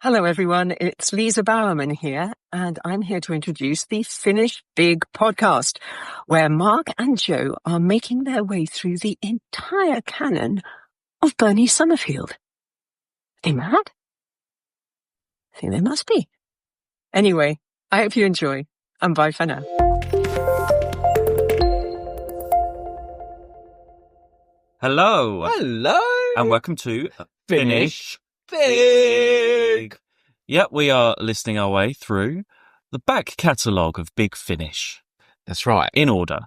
Hello, everyone. It's Lisa Bowerman here, and I'm here to introduce the Finish Big podcast, where Mark and Joe are making their way through the entire canon of Bernice Summerfield. Are they mad? I think they must be. Anyway, I hope you enjoy, and bye for now. Hello. Hello. And welcome to Finish Big. Yeah, we are listening our way through the back catalogue of Big Finish. That's right. In order.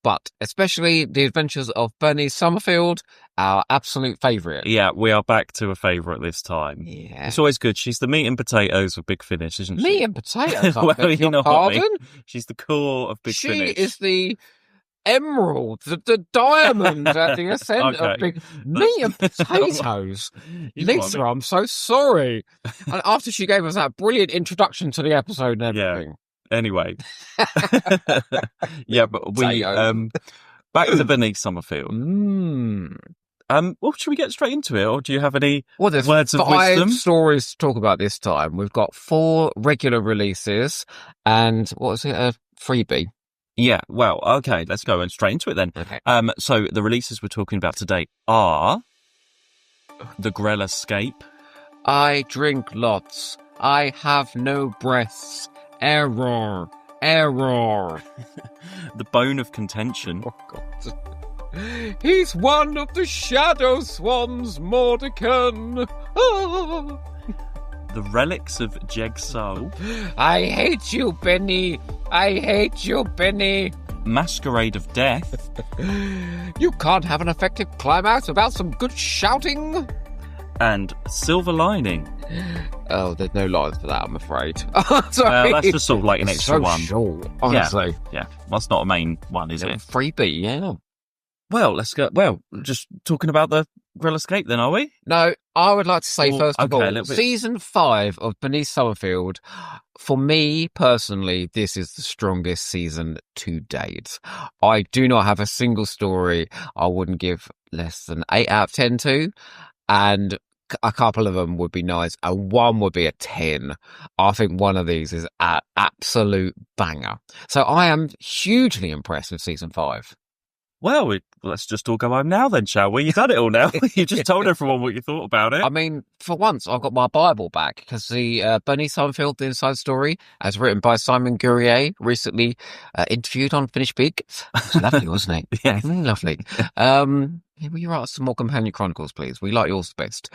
But especially the adventures of Bernice Summerfield, our absolute favourite. Yeah, we are back to a favourite this time. Yeah. It's always good. She's the meat and potatoes of Big Finish, isn't she? Meat and potatoes? Well, you know pardon? what I mean. She's the core of Big Finish. She is the emerald, the diamond at the ascent of Big Meat and potatoes. Lisa, I'm so sorry. And after she gave us that brilliant introduction to the episode and everything. Yeah. Anyway. Yeah, but we back to Bernice Summerfield. Well, should we get straight into it, or do you have any words of wisdom? 5 stories to talk about this time. We've got 4 regular releases and what was it, a freebie? Yeah, well, okay, let's go straight into it then. Okay. So the releases we're talking about today are the Grel Escape. I drink lots. I have no breaths. Error. The Bone of Contention. Oh, God. He's one of the Shadow Swans, Mordecai. Ah. The Relics of Jegg-Sau. I hate you, Benny. I hate you, Benny. Masquerade of Death. You can't have an effective climax without some good shouting. And Silver Lining. Oh, there's no lines for that, I'm afraid. Sorry. That's just sort of like an extra one. Short, honestly. Yeah, that's not a main one, is it? Freebie, yeah. Well, let's go. Well, just talking about the Grel Escape then, are we? No, I would like to say, first of all, bit. Season 5 of Bernice Summerfield, for me personally, this is the strongest season to date. I do not have a single story I wouldn't give less than 8 out of 10 to, and a couple of them would be nice, and one would be a 10. I think one of these is an absolute banger. So I am hugely impressed with Season 5. Well, let's just all go home now then, shall we? You've done it all now. You just told everyone what you thought about it. I mean, for once, I've got my Bible back, because the Bernice Summerfield, The Inside Story, as written by Simon Guerrier, recently interviewed on Finish Big. It was lovely, wasn't it? Yeah. Lovely. Will you write us some more companion chronicles, please? We like yours best.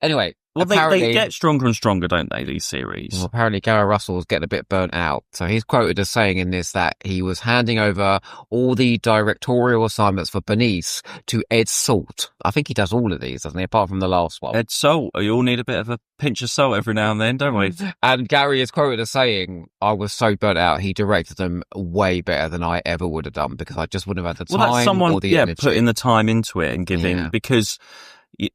Anyway. Well, they get stronger and stronger, don't they, these series? Well, apparently Gary Russell was getting a bit burnt out. So he's quoted as saying in this that he was handing over all the directorial assignments for Bernice to Ed Salt. I think he does all of these, doesn't he, apart from the last one? Ed Salt. You all need a bit of a pinch of salt every now and then, don't we? And Gary is quoted as saying, I was so burnt out, he directed them way better than I ever would have done, because I just wouldn't have had the time that's someone, or the energy. Putting the time into it and giving, because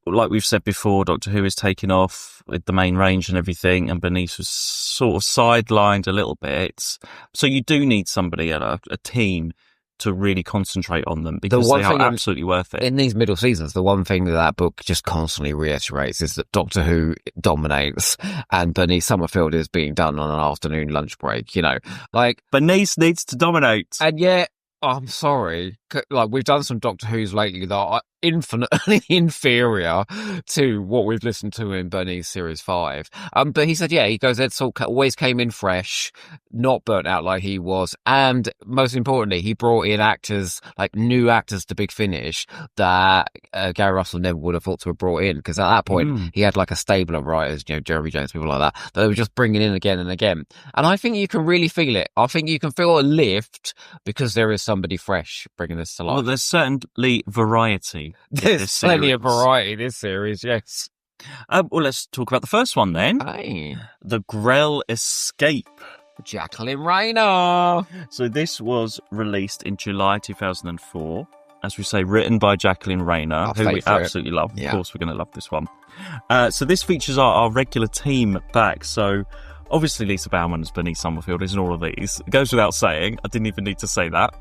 like we've said before, Doctor Who is taking off with the main range and everything, and Bernice was sort of sidelined a little bit. So you do need somebody, a team, to really concentrate on them, because they are absolutely worth it. In these middle seasons, the one thing that book just constantly reiterates is that Doctor Who dominates and Bernice Summerfield is being done on an afternoon lunch break, you know. Like, Bernice needs to dominate. And yet, I'm sorry, like, we've done some Doctor Who's lately that are infinitely inferior to what we've listened to in Bernice Series 5. But he said, he goes, Ed Salt always came in fresh, not burnt out like he was. And most importantly, he brought in actors, like new actors to Big Finish that Gary Russell never would have thought to have brought in. Because at that point, he had like a stable of writers, Jeremy Jones, people like that they were just bringing in again and again. And I think you can really feel it. I think you can feel a lift because there is somebody fresh bringing this to life. Well, there's certainly variety. There's plenty of variety in this series, yes. Well, let's talk about the first one then. Aye. The Grel Escape. Jacqueline Rayner. So this was released in July 2004. As we say, written by Jacqueline Rayner, who we absolutely love. Yeah. Of course, we're going to love this one. So this features our regular team back. So obviously Lisa Bowerman as Bernice Summerfield is in all of these. It goes without saying. I didn't even need to say that.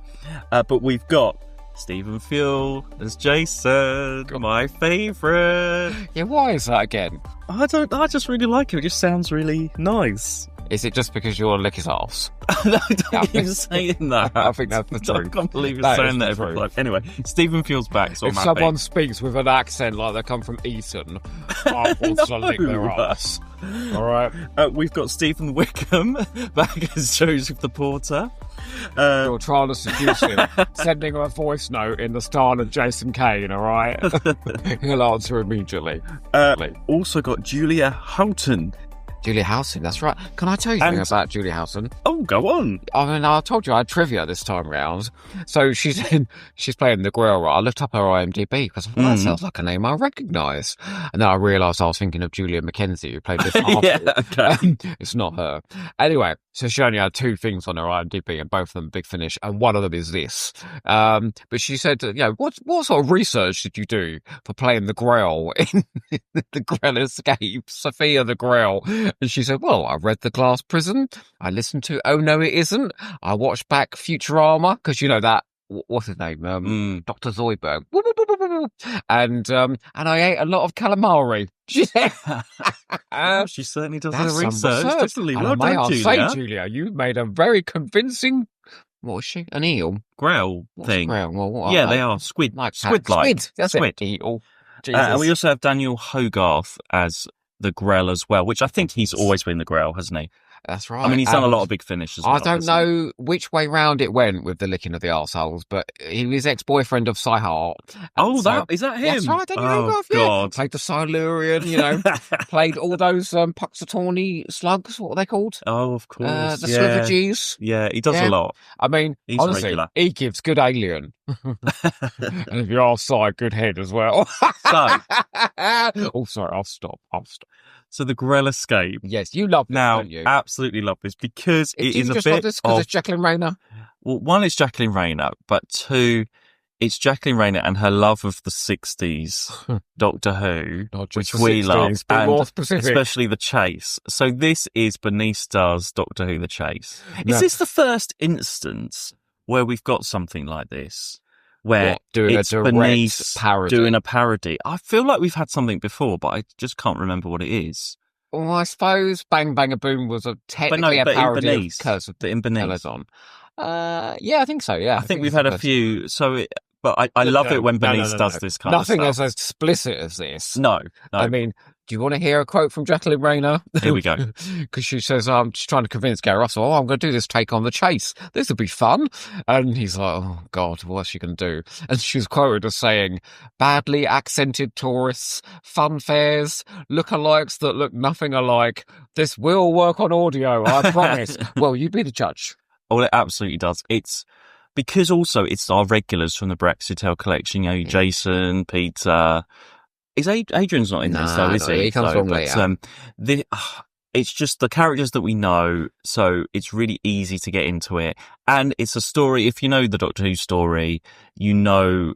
But we've got Stephen Fuel as Jason, my favourite. Yeah, why is that again? I just really like him. It just sounds really nice. Is it just because you'll lick his arse? No, don't keep saying that. I think that's the truth. I can't believe you're saying that every time. Anyway, Stephen Fuel's back, so if someone speaks with an accent like they come from Eton, I want to lick their arse. All right. We've got Stephen Wickham back as Joseph the Porter. You're trying to seduce him, sending him a voice note in the style of Jason Kane, all right? He'll answer immediately. Also got Julia Houghton. Julia Houghton, that's right. Can I tell you something about Julia Houghton? Oh, go on. I mean, I told you I had trivia this time round. So she's playing the Grel. I looked up her IMDb because that sounds like a name I recognise. And then I realised I was thinking of Julia McKenzie, who played this yeah, okay. It's not her. Anyway, so she only had 2 things on her IMDb, and both of them Big Finish, and one of them is this. But she said, what sort of research did you do for playing the Grel in the Grel Escape, Sophia the Grel? And she said, well, I read The Glass Prison. I listened to Oh No It Isn't. I watched back Futurama, because you know that, what's his name? Dr. Zoidberg. And I ate a lot of calamari. She said. She certainly does her research. Definitely. Well done, Julia. Say, Julia, you've made a very convincing... What was she? An eel? Grel thing. Grel? Well, what yeah, they are. Squid-like. Squid. That's it. Eel. And we also have Daniel Hogarth as the Grel as well, which I think he's always been the Grel, hasn't he? That's right. I mean, he's done a lot of Big Finish as well. I don't know which way round it went with the licking of the arseholes, but he was ex-boyfriend of Cy Hart. Oh, is that him? That's right, Daniel Hogarth, God. Played the Silurian, played all those Puxatawny slugs, what are they called? Oh, of course. The Slivergies. Yeah, he does a lot. I mean, he's honestly, regular. He gives good alien. And if you ask Cy, good head as well. Oh, sorry, I'll stop. So the Grel Escape. Yes, you love this, don't you? Absolutely love this, because it is a bit love this because it's Jacqueline Rayner? Well, one, it's Jacqueline Rayner, but 2, it's Jacqueline Rayner and her love of the 60s Doctor Who, which we 60s, love, more specific. Especially The Chase. So this is Bernice does Doctor Who The Chase. Is this the first instance where we've got something like this? Where doing it's a direct Bernice parody. Doing a parody. I feel like we've had something before, but I just can't remember what it is. Well, I suppose Bang Bang a Boom was technically a parody in Bernice, of Curse of in Bernice. Peloton. Yeah, I think so, yeah. I think we've had a few, but I love it when Bernice does this kind of stuff. Nothing as explicit as this. No. I mean, do you want to hear a quote from Jacqueline Rayner? Here we go. Because she says, I'm just trying to convince Gary Russell, I'm going to do this take on The Chase. This will be fun. And he's like, oh, God, what's she going to do? And she was quoted as saying, badly accented tourists, fun fairs, lookalikes that look nothing alike. This will work on audio, I promise. Well, you be the judge. Oh, it absolutely does. It's because also it's our regulars from the Brexit Hotel collection, Jason, Peter... Adrian's not in this, though, is he? He comes from later. It's just the characters that we know, so it's really easy to get into it. And it's a story, if you know the Doctor Who story, you know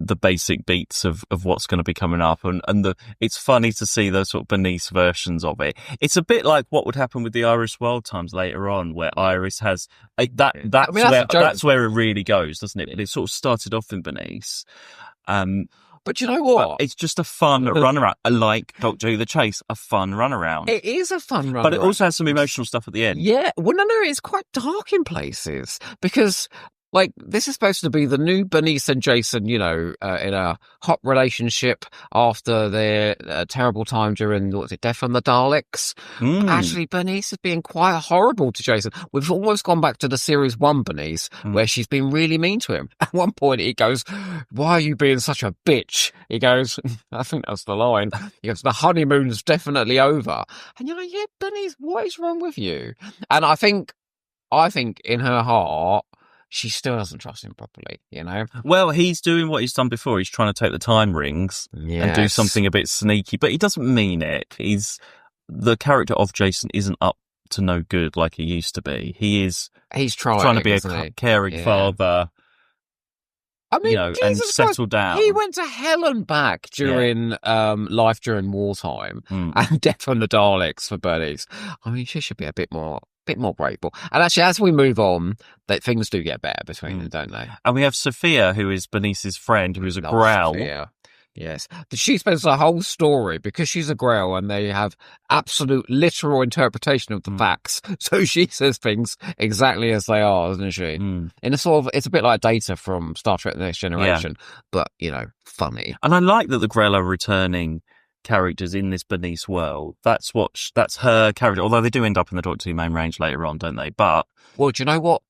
the basic beats of what's going to be coming up. And it's funny to see those sort of Bernice versions of it. It's a bit like what would happen with the Iris World Times later on, where Iris has... That's where it really goes, doesn't it? But it sort of started off in Bernice. But you know what? It's just a fun runaround, like Doctor Who The Chase, a fun runaround. It is a fun runaround. But it also has some emotional stuff at the end. Yeah. Well, no, it's quite dark in places because... Like, this is supposed to be the new Bernice and Jason, in a hot relationship after their terrible time during, Death from the Daleks. Actually, Bernice is being quite horrible to Jason. We've almost gone back to the Series 1 Bernice, where she's been really mean to him. At one point, he goes, why are you being such a bitch? He goes, I think that's the line. He goes, the honeymoon's definitely over. And you're like, yeah, Bernice, what is wrong with you? And I think in her heart, she still doesn't trust him properly, Well, he's doing what he's done before. He's trying to take the time rings and do something a bit sneaky, but he doesn't mean it. The character of Jason isn't up to no good like he used to be. He's trying to be a caring father. I mean, and settle down. He went to hell and back during life during wartime and Death from the Daleks for Bernice. I mean, she should be a bit more bit more breakable. And actually, as we move on, that things do get better between them, don't they? And we have Sophia, who is Bernice's friend, who is a Grel. Sophia. Yes. She spends the whole story, because she's a Grel and they have absolute literal interpretation of the facts. So she says things exactly as they are, doesn't she? In a sort of, it's a bit like Data from Star Trek The Next Generation, but, funny. And I like that the Grel are returning characters in this Bernice world. That's her character, although they do end up in the Doctor Who main range later on, don't they? But well, do you know what?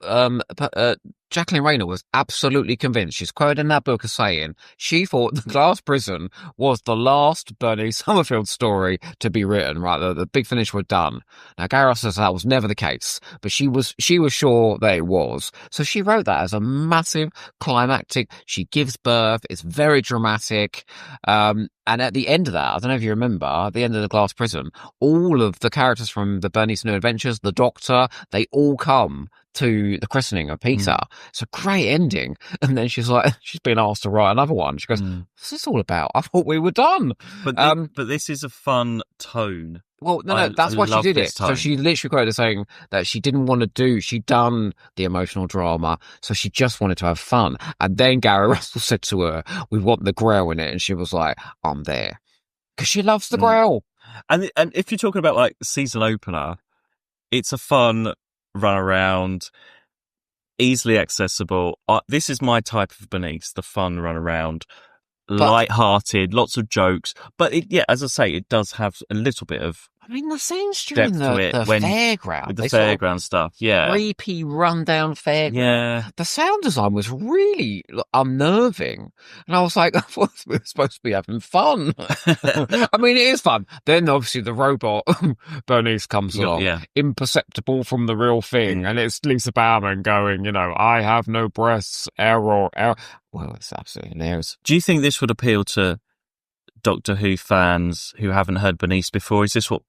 Jacqueline Rayner was absolutely convinced. She's quoted in that book as saying she thought The Glass Prison was the last Bernice Summerfield story to be written, right? The Big Finish were done. Now, Gary Russell says that was never the case, but she was sure that it was. So she wrote that as a massive climactic. She gives birth. It's very dramatic. And at the end of that, I don't know if you remember, at the end of The Glass Prison, all of the characters from the Bernice New Adventures, the Doctor, they all come to the christening of Peter. It's a great ending. And then she's been asked to write another one. She goes, what's this all about? I thought we were done. But this is a fun tone. Well, no, that's why she did it. Tone. So she literally quoted saying that she didn't want to she'd done the emotional drama, so she just wanted to have fun. And then Gary Russell said to her, we want the Grel in it. And she was like, I'm there. Because she loves the Grel. And if you're talking about like season opener, it's a fun run around, easily accessible. This is my type of Bernice, the fun run around, light-hearted, lots of jokes. But as I say, it does have a little bit of the scenes during the fairground. With the fairground stuff, creepy rundown fairground. Yeah. The sound design was really unnerving. And I was like, I thought we were supposed to be having fun. I mean, it is fun. Then obviously the robot Bernice comes along, imperceptible from the real thing. And it's Lisa Bowerman going, I have no breasts, error. Well, it's absolutely hilarious. Do you think this would appeal to Doctor Who fans who haven't heard Bernice before? Is this what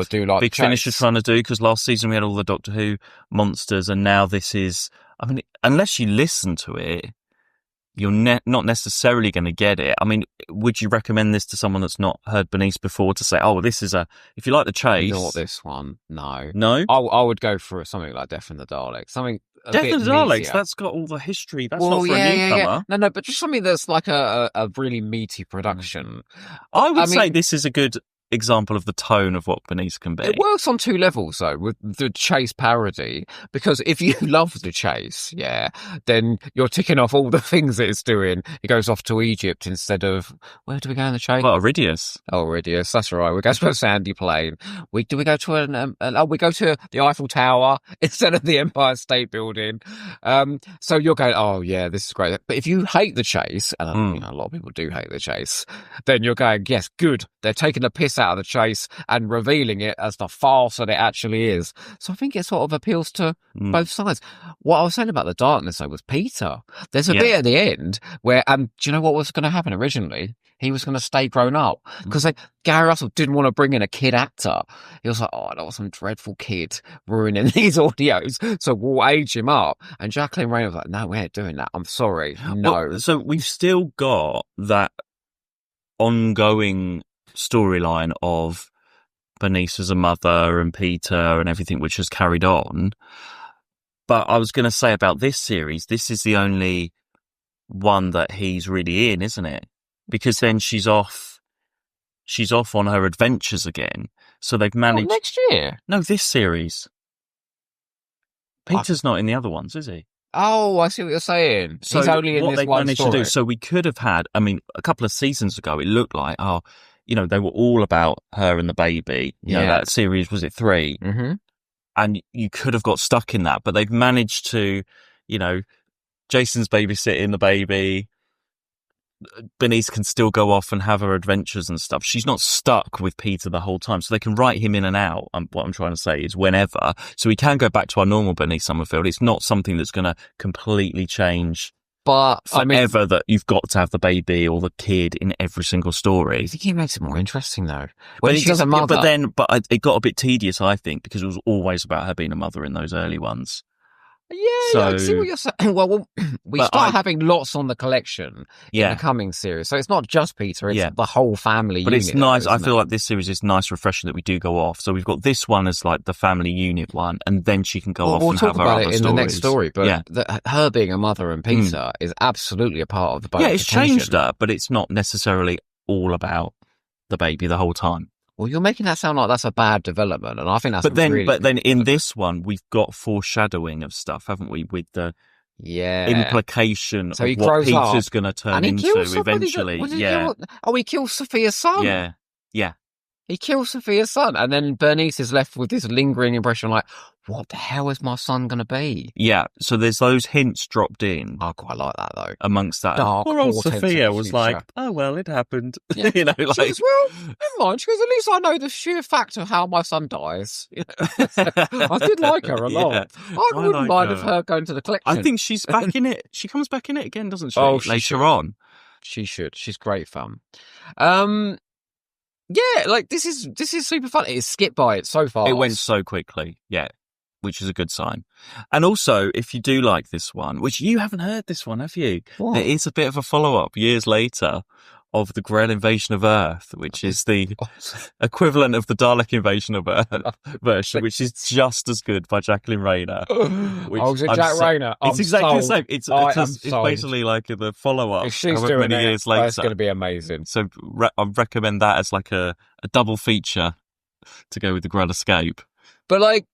do like Big Finish is trying to do? Because last season we had all the Doctor Who monsters, and now this is... I mean, unless you listen to it, you're not necessarily going to get it. I mean, would you recommend this to someone that's not heard Bernice before to say, this is if you like the chase... Not this one, no. No? I would go for something like Death and the Daleks. Something... Death of the Daleks, that's got all the history. That's not for a newcomer. No, but just something that's like a really meaty production. I would say this is a good example of the tone of what Bernice can be. It works on two levels, though, with the chase parody, because if you love the chase, then you're ticking off all the things that it's doing. It goes off to Egypt instead of, where do we go in the chase? Well, Iridius. Oh, Iridius, that's right. We go to a sandy plain. We go to we go to the Eiffel Tower instead of the Empire State Building. So you're going, this is great. But if you hate the chase, and a lot of people do hate the chase, then you're going, yes, good. They're taking a piss out of the chase and revealing it as the farce that it actually is. So I think it sort of appeals to both sides. What I was saying about the darkness, though, was Peter. There's a bit at the end where, do you know what was going to happen originally? He was going to stay grown up because Gary Russell didn't want to bring in a kid actor. He was like, I don't want some dreadful kid ruining these audios, so we'll age him up. And Jacqueline Rayner was like, no, we ain't doing that. I'm sorry. No. Well, so we've still got that ongoing storyline of Bernice as a mother and Peter and everything, which has carried on. But I was going to say about this series, this is the only one that he's really in, isn't it? Because then she's off on her adventures again. So they've managed... next year? No, this series. Peter's not in the other ones, is he? Oh, I see what you're saying. So he's only in this one story. To do, so we could have had, a couple of seasons ago, it looked like, they were all about her and the baby. You know, that series, was it 3? Mm-hmm. And you could have got stuck in that, but they've managed to, Jason's babysitting the baby. Bernice can still go off and have her adventures and stuff. She's not stuck with Peter the whole time, so they can write him in and out. What I'm trying to say is whenever. So we can go back to our normal Bernice Summerfield. It's not something that's going to completely change. But forever that you've got to have the baby or the kid in every single story. I think he makes it more interesting, though. When she's a mother. But it got a bit tedious, I think, because it was always about her being a mother in those early ones. Yeah, I see what you're saying. Well, we start having lots on the collection in the coming series. So it's not just Peter, it's the whole family but unit. It's nice. I feel like this series is nice, refreshing that we do go off. So we've got this one as like the family unit one, and then she can go off and have her other stories. We'll talk about it in the next story, but her being a mother and Peter is absolutely a part of the Bone of Contention. Yeah, it's changed her, but it's not necessarily all about the baby the whole time. Well, you're making that sound like that's a bad development, and I think that's But then in this one, we've got foreshadowing of stuff, haven't we? With the implication of what Peter's going to turn into eventually. He kills Sophia's son. Yeah. He kills Sophia's son, and then Bernice is left with this lingering impression like, what the hell is my son going to be? Yeah, so there's those hints dropped in. I quite like that, though. Amongst that. Poor old Sophia was like, oh, well, it happened. Yeah. She goes, well, never mind. She goes, at least I know the sheer fact of how my son dies. I did like her a lot. I wouldn't mind of her going to the collection. I think she's back in it. She comes back in it again, doesn't she? Later on. She should. She's great fun. Yeah, like this is super fun. It's skipped by it so fast. It went so quickly, which is a good sign. And also, if you do like this one, which you haven't heard this one, have you? What? There is a bit of a follow-up years later of the Grel Invasion of Earth, which is the equivalent of the Dalek Invasion of Earth version, which is just as good by Jacqueline Rayner. Is it Jack Rayner? It's exactly the same. It's basically like the follow-up. If she's doing many years later, it's going to be amazing. So I recommend that as like a double feature to go with the Grel Escape. But like,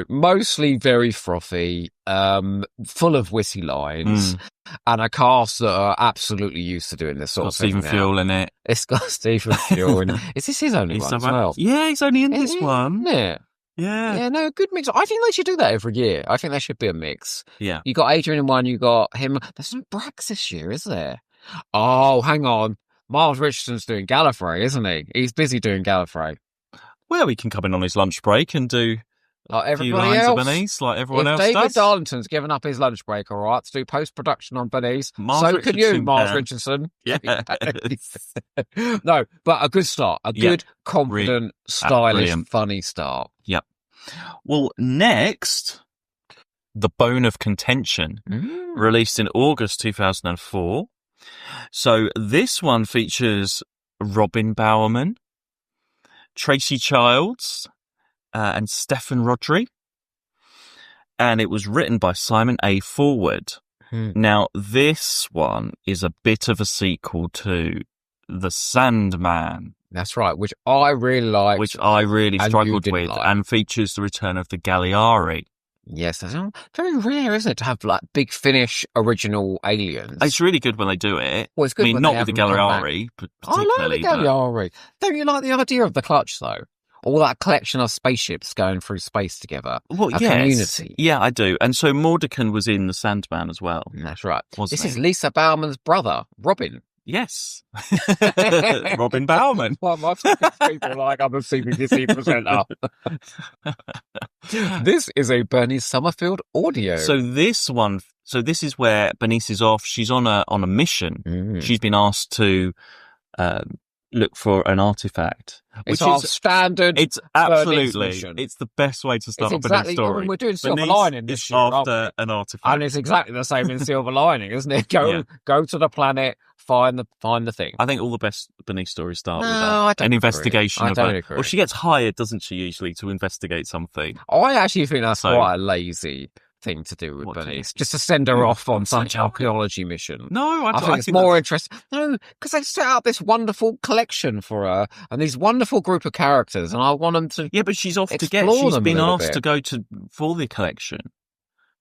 mostly very frothy, full of witty lines, and a cast that are absolutely used to doing this sort of thing. Stephen Fuel in it. It's got Stephen Fuel in it. Is this his only one as well? Yeah, he's only in this one. Isn't it? Yeah. Yeah, no, good mix. I think they should do that every year. I think there should be a mix. Yeah. You got Adrian in one, you got him. There's some Brax this year, is there? Oh, hang on. Miles Richardson's doing Gallifrey, isn't he? He's busy doing Gallifrey. Well, he can come in on his lunch break and do like a few lines of Bernice, like everyone else David does. Darlington's given up his lunch break, all right, to do post-production on Bernice. So could you, Miles Richardson. Yeah. No, but a good start. A good, confident, stylish, funny start. Yep. Well, next, The Bone of Contention, released in August 2004. So this one features Robin Bowerman, Tracy Childs, and Stephen Rodri. And it was written by Simon A. Forward. Now, this one is a bit of a sequel to The Sandman. That's right, which I really liked. Which I really struggled with, and features the return of the Galliari. Yes, that's very rare, isn't it, to have like big Finnish original aliens? It's really good when they do it. Well, it's good. Not with the Galliari, particularly. I like the Galliari. Don't you like the idea of the Clutch, though? All that collection of spaceships going through space together. Well, yes. Community. Yeah, I do. And so Mordekin was in The Sandman as well. That's right. This is Lisa Bowerman's brother, Robin. Yes. Robin Bowerman. Well, my people like I'm a CBBC presenter. This is a Bernice Summerfield audio. So this is where Bernice is off. She's on a mission. She's been asked to look for an artifact. It's our standard. It's absolutely. It's the best way to start a story. We're doing Silver Lining this year after an artifact, and it's exactly the same in Silver Lining, isn't it? Go to the planet, find the thing. I think all the best Bernice stories start with that. An investigation. I don't agree. Well, she gets hired, doesn't she, usually to investigate something? I actually think that's quite a lazy thing to do with Bernice, just to send her off on some archaeology mission. No, I think it's more interesting. No, because they set up this wonderful collection for her and these wonderful group of characters, and I want them to. Yeah, but she's off to get. She's been asked to go for the collection.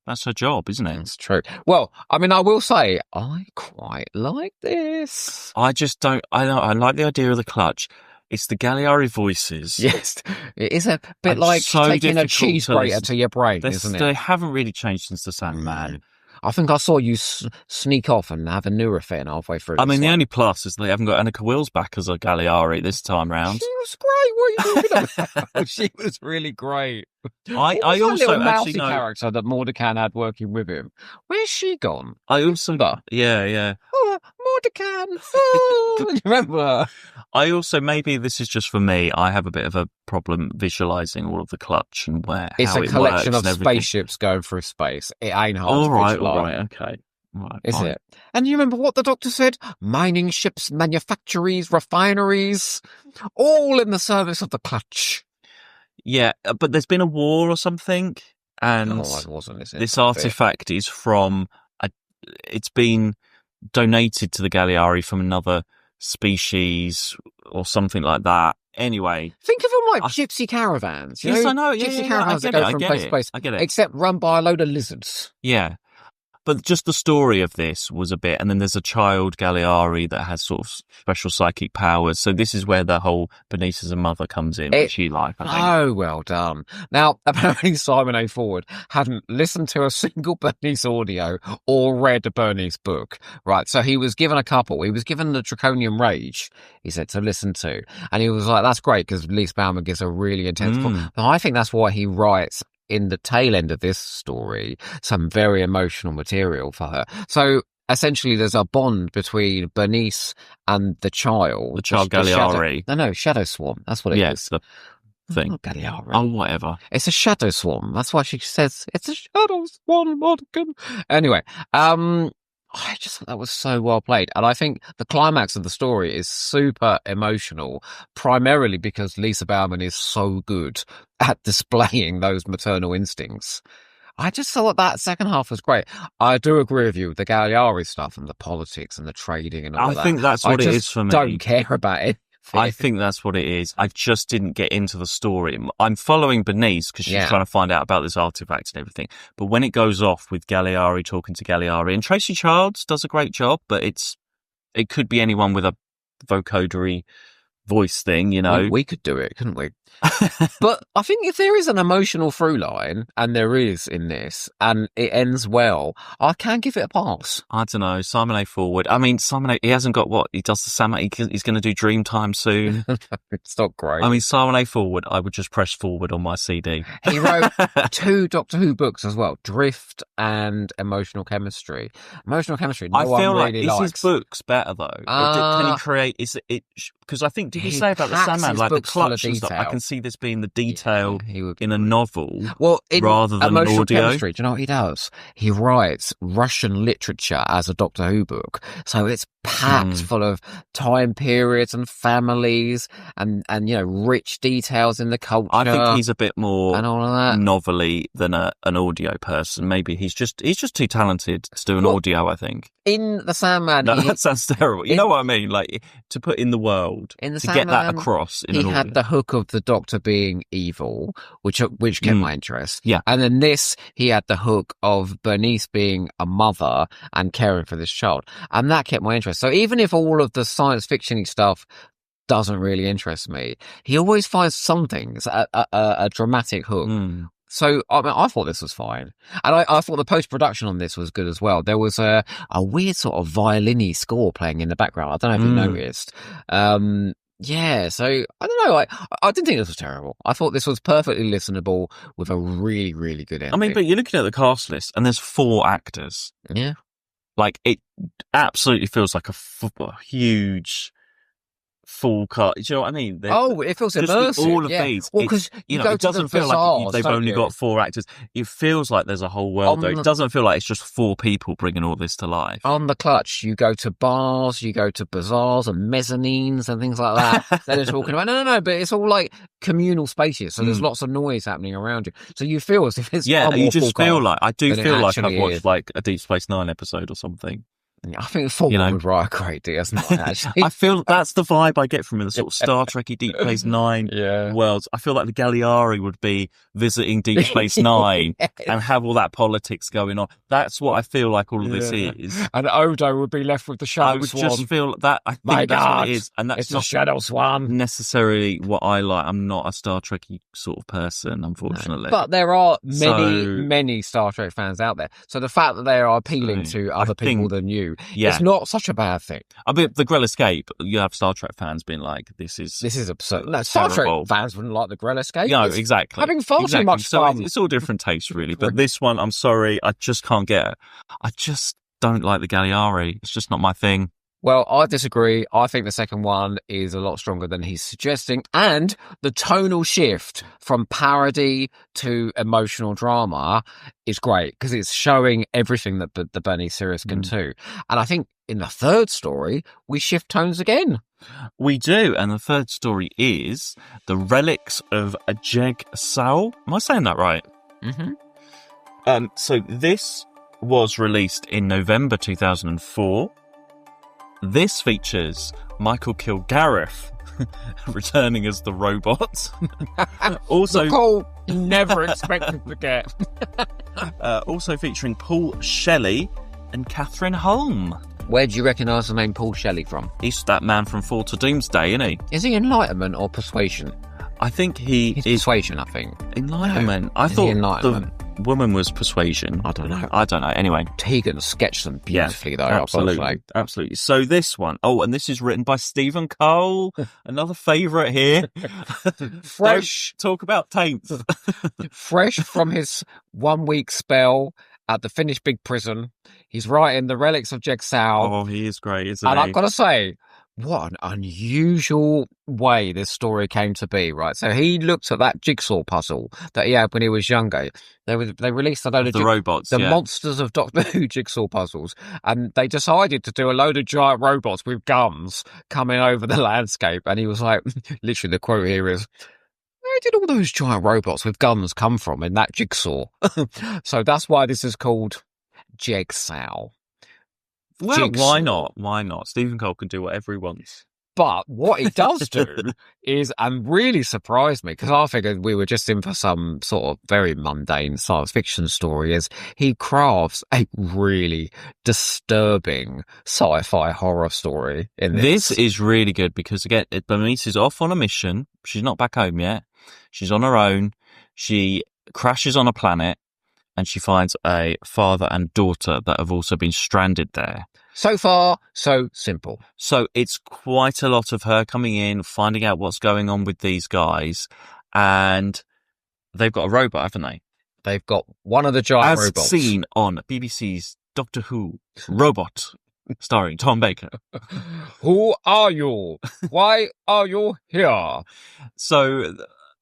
That's her job, isn't it? That's true. Well, I mean, I will say I quite like this. I just don't. I like the idea of the Clutch. It's the Galliari voices. Yes, it is a bit like taking a cheese grater to your brain, isn't it? They haven't really changed since The Sandman. I think I saw you sneak off and have a Nurofen halfway through. I mean, the only plus is they haven't got Annika Wills back as a Galliari this time round. She was great. What are you talking about? She was really great. I also little actually know character that Mordekan had working with him. Where's she gone? I also yeah. Oh, Mordekan. Oh, remember? I also, maybe this is just for me, I have a bit of a problem visualizing all of the clutch and it's how a it collection works of and everything. spaceships going through space. It ain't hard All to right, visualize. okay. Right, Is fine. it? And you remember what the Doctor said? Mining ships, manufactories, refineries, all in the service of the clutch. Yeah, but there's been a war or something, and I wasn't listening. this artifact is from it's been donated to the Galliari from another species or something like that. Anyway, think of them like gypsy caravans. Yes, I know. Gypsy caravans that go from place to place. I get it. Except run by a load of lizards. Yeah. But just the story of this was a bit, and then there's a child Galliari that has sort of special psychic powers. So this is where the whole Bernice as a mother comes in, which you like, I think. Oh, well done. Now, apparently Simon A. Forward hadn't listened to a single Bernice audio or read a Bernice book, right? So he was given a couple. He was given the Draconian Rage, he said, to listen to. And he was like, that's great, because Lise Bauman gives a really intense book. But I think that's why he writes in the tail end of this story some very emotional material for her. So essentially there's a bond between Bernice and the child. The child Galliari. Shadow Swarm. That's what it is. Yes, the thing. Not Galliari. Oh, whatever. It's a Shadow Swarm. That's why she says it's a Shadow Swarm, Modigan. Anyway, I just thought that was so well played. And I think the climax of the story is super emotional, primarily because Lisa Bauman is so good at displaying those maternal instincts. I just thought that second half was great. I do agree with you with the Galliari stuff and the politics and the trading and all that. I think that's what it is for me. I don't care about it. I think that's what it is. I just didn't get into the story. I'm following Bernice because she's trying to find out about this artifact and everything. But when it goes off with Galliari talking to Galliari, and Tracy Childs does a great job, but it could be anyone with a vocodary voice thing, you know. We could do it, couldn't we? But I think if there is an emotional through line, and there is in this, and it ends well, I can give it a pass. I don't know. Simon A. Forward. I mean, Simon A. He hasn't got what? He does the Sam. He's going to do Dreamtime soon. It's not great. I mean, Simon A. Forward, I would just press forward on my CD. He wrote 2 Doctor Who books as well, Drift and Emotional Chemistry. Emotional Chemistry, I feel like, really is likes. His books better, though? Can he create, is it, because I think, did you say about the Sandman, like the clutch and stuff? I can see this being the detail in a novel rather than Emotional audio. Chemistry, do you know what he does? He writes Russian literature as a Doctor Who book. So it's packed full of time periods and families and you know, rich details in the culture. I think he's a bit more and all of that. novelly than an audio person. Maybe he's just too talented to do an audio, I think. In the Sandman, no, that sounds terrible. You know what I mean? Like, to put in the world, to get that across in an audio. He had the hook of the Doctor being evil, which kept my interest. Yeah. And then this, he had the hook of Bernice being a mother and caring for this child. And that kept my interest. So even if all of the science fiction-y stuff doesn't really interest me, he always finds some things, a dramatic hook. So, I mean, I thought this was fine. And I thought the post-production on this was good as well. There was a weird sort of violin-y score playing in the background. I don't know if you noticed. Yeah, so, I don't know. I didn't think this was terrible. I thought this was perfectly listenable with a really, really good ending. I mean, but you're looking at the cast list and there's 4 actors. Yeah. Like, it absolutely feels like a huge full cut. Do you know what I mean? It feels immersive. All of these. Well, because it doesn't feel like they've only got 4 actors. It feels like there's a whole world though. It doesn't feel like it's just 4 people bringing all this to life. On the clutch, you go to bars, you go to bazaars and mezzanines and things like that. They're talking about, no, but it's all like communal spaces. So there's lots of noise happening around you. So you feel as if it's you just feel like, I do feel like I've watched is. like a Deep Space Nine episode or something. I think Forward would write a great deal, doesn't it, actually? I feel that's the vibe I get from the sort of Star Trek-y Deep Space Nine worlds. I feel like the Galliari would be visiting Deep Space Nine and have all that politics going on. That's what I feel like all of this is. And Odo would be left with the Shadow I would Swan. just feel that. I think that's what it is. And that's not the Shadow Swan. Necessarily what I like. I'm not a Star Trek-y sort of person, unfortunately. But there are many Star Trek fans out there. So the fact that they are appealing to other people than you, it's not such a bad thing. I mean, the Grel Escape, you have Star Trek fans being like, this is absurd. No, Star Trek fans wouldn't like the Grel Escape. No, exactly. Having far too much fun. It's all different tastes, really. But this one, I'm sorry, I just can't get it. I just don't like the Galliari. It's just not my thing. Well, I disagree. I think the second one is a lot stronger than he's suggesting. And the tonal shift from parody to emotional drama is great because it's showing everything that the Bernice series can do. And I think in the third story, we shift tones again. We do. And the third story is The Relics of Jegg-Sau. Am I saying that right? Mm-hmm. So this was released in November 2004. This features Michael Kilgareth returning as the robot. Also, the call you never expected to get. Also featuring Paul Shelley and Catherine Holm. Where do you recognise the name Paul Shelley from? He's that man from Fall to Doomsday, isn't he? Is he Enlightenment or Persuasion? I think he's Persuasion, I think. Enlightenment. No. I thought Enlightenment? The woman was Persuasion. I don't know. Anyway. Tegan sketched them beautifully, though. Absolutely. So this one. Oh, and this is written by Stephen Cole. Another favourite here. Fresh. Don't talk about taints. Fresh from his 1 week spell at the Finnish big prison. He's writing The Relics of Jegg-Sau. Oh, he is great, isn't he? And I've got to say, what an unusual way this story came to be, right? So he looked at that jigsaw puzzle that he had when he was younger. They released a load of robots, the Monsters of Doctor Who jigsaw puzzles, and they decided to do a load of giant robots with guns coming over the landscape. And he was like, literally, the quote here is, "Where did all those giant robots with guns come from in that jigsaw?" So that's why this is called Jegg-Sau. Well, why not? Why not? Stephen Cole can do whatever he wants. But what he does do is, and really surprised me, because I figured we were just in for some sort of very mundane science fiction story, is he crafts a really disturbing sci-fi horror story in this. This is really good because, again, Bernice is off on a mission. She's not back home yet. She's on her own. She crashes on a planet. And she finds a father and daughter that have also been stranded there. So far, so simple. So it's quite a lot of her coming in, finding out what's going on with these guys. And they've got a robot, haven't they? They've got one of the giant robots. As seen on BBC's Doctor Who, Robot, starring Tom Baker. Who are you? Why are you here? So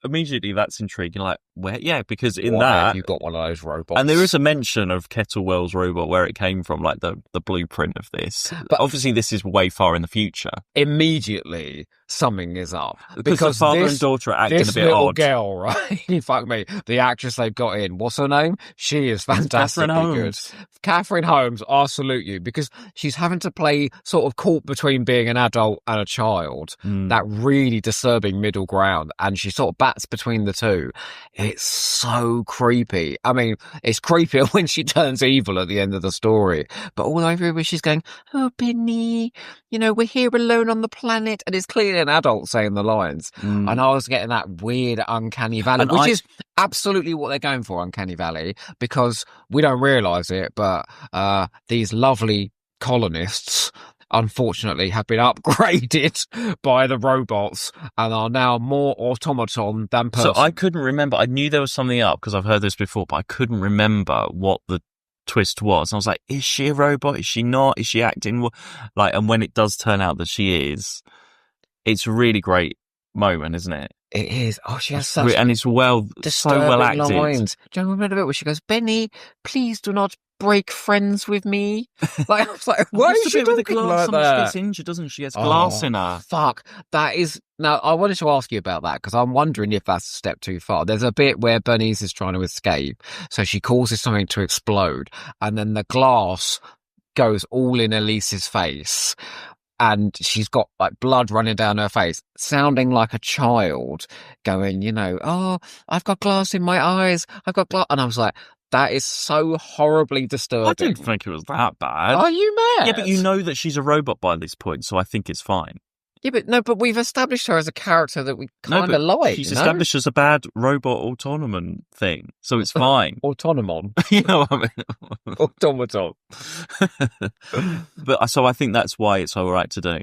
immediately that's intriguing. Like, where? Yeah, because in Why that have you got one of those robots? And there is a mention of Kettlewell's robot, where it came from, like the blueprint of this. But obviously this is way far in the future. Immediately something is up. Because the father and daughter are acting a bit this little odd. Girl, right? Fuck me. The actress they've got in, what's her name? She is fantastically good. Catherine Holmes, I salute you, because she's having to play sort of caught between being an adult and a child. That really disturbing middle ground. And she sort of bats between the two. It's so creepy. I mean, it's creepier when she turns evil at the end of the story. But all over where she's going, "Oh, Benny, you know, we're here alone on the planet." And it's clearly an adult saying the lines. And I was getting that weird uncanny valley, which is absolutely what they're going for, uncanny valley, because we don't realise it, but these lovely colonists unfortunately have been upgraded by the robots and are now more automaton than person. So I couldn't remember. I knew there was something up because I've heard this before, but I couldn't remember what the twist was. And I was like, is she a robot? Is she not? Is she acting? Like, and when it does turn out that she is, it's a really great moment, isn't it? It is. Oh, she has such and it's so well acted. Lines. Do you remember the bit where she goes, "Benny, please do not break friends with me"? Like, I was like, why is she talking like that? She gets injured, doesn't she? She gets glass in her. Fuck. That is... Now, I wanted to ask you about that because I'm wondering if that's a step too far. There's a bit where Bernice is trying to escape, so she causes something to explode, and then the glass goes all in Elise's face. And she's got like blood running down her face, sounding like a child going, you know, "Oh, I've got glass in my eyes. I've got glass." And I was like, that is so horribly disturbing. I didn't think it was that bad. Are you mad? Yeah, but you know that she's a robot by this point, so I think it's fine. Yeah, but we've established her as a character that we kind of like. She's established as a bad robot autonomon thing, so it's fine. Autonomon. You know what I mean? Automaton. But so I think that's why it's all right to do.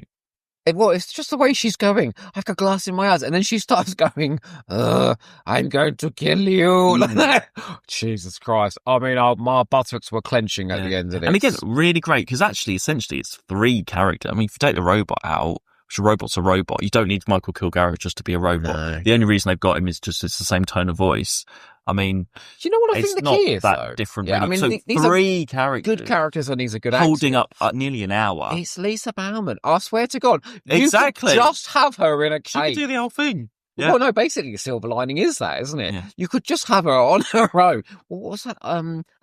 Well, it's just the way she's going. I've got glass in my eyes. And then she starts going, I'm going to kill you. Like that. Jesus Christ. I mean, my buttocks were clenching at the end of it. And again, really great, because actually, essentially, it's 3 characters. I mean, if you take the robot out, which a robot's a robot, you don't need Michael Kilgareth just to be a robot. No. The only reason they've got him is just it's the same tone of voice. I mean, do you know what I think the key is, though? Different. Yeah, really. I mean, so these 3 characters. Good characters, and these are good holding actors. up nearly an hour. It's Lisa Bowerman. I swear to God. Exactly. You could just have her in a cage. She could do the whole thing. Yeah. Well, no, basically, the silver lining is that, isn't it? Yeah. You could just have her on her own. What was that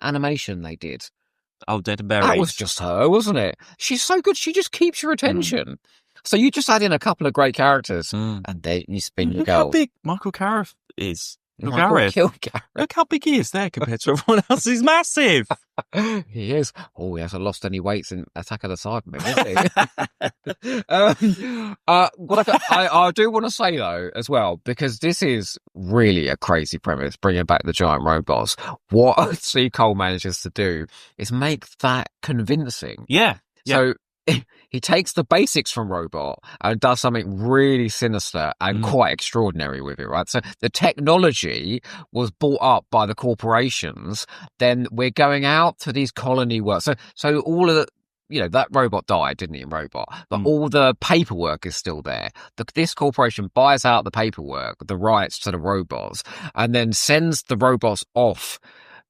animation they did? Oh, Dead and Buried. That was just her, wasn't it? She's so good. She just keeps your attention. So you just add in a couple of great characters, and then you spin your gold. Look how big Michael Kilgareth is. Look how big he is there compared to everyone else. He's massive. He is. Oh, he hasn't lost any weight in Attack of the Cybermen, has he? What I do want to say, though, as well, because this is really a crazy premise, bringing back the giant robots. What C. Cole manages to do is make that convincing. Yeah. So he takes the basics from Robot and does something really sinister and quite extraordinary with it, right? So the technology was bought up by the corporations. Then we're going out to these colony works. So all of the, that robot died, didn't he, in Robot? But all the paperwork is still there. This corporation buys out the paperwork, the rights to the robots, and then sends the robots off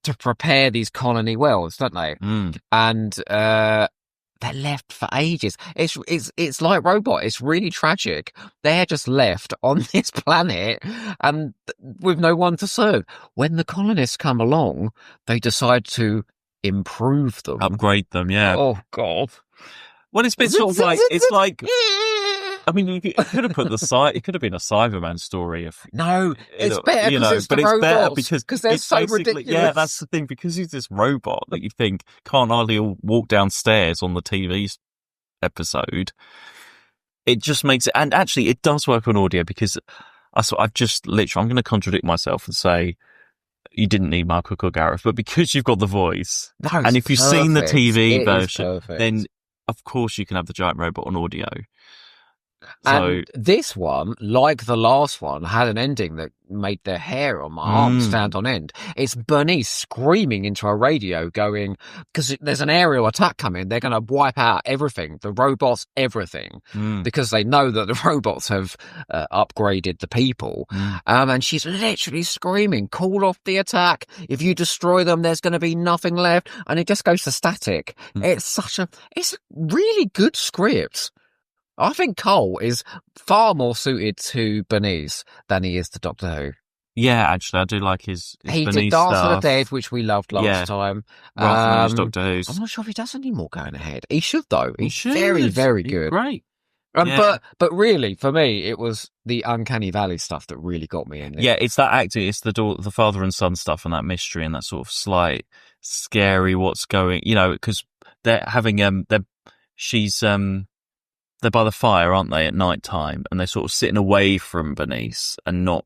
to prepare these colony worlds, don't they? And they're left for ages. It's like Robot. It's really tragic. They're just left on this planet and with no one to serve. When the colonists come along, they decide to improve them, upgrade them. Yeah. Oh God. Well, it's been sort of like it's like. I mean, you could have put it could have been a Cyberman story. No, it's better because but it's better because they're so ridiculous. Yeah, that's the thing, because he's this robot that you think can't hardly walk downstairs on the TV episode. It just makes it, and actually it does work on audio, because I'm going to contradict myself and say you didn't need Michael Kilgareth, but because you've got the voice, and if you've seen the TV version, then of course you can have the giant robot on audio. And this one, like the last one, had an ending that made the hair on my arm stand on end. It's Bernice screaming into a radio going, because there's an aerial attack coming, they're going to wipe out everything, the robots, everything, because they know that the robots have upgraded the people. And she's literally screaming, call off the attack. If you destroy them, there's going to be nothing left. And it just goes to static. It's a really good script. I think Cole is far more suited to Bernice than he is to Doctor Who. Yeah, actually, I do like his he Bernice did Dance stuff. of the Dead, which we loved last time. Rather than his Doctor Who's. I'm not sure if he does any more going ahead. He should, though. He's very, very good. Great. But really, for me, it was the Uncanny Valley stuff that really got me in it. Yeah, it's that acting. It's the father and son stuff and that mystery and that sort of slight, scary what's going, because they're having, they're by the fire, aren't they, at night time? And they're sort of sitting away from Bernice and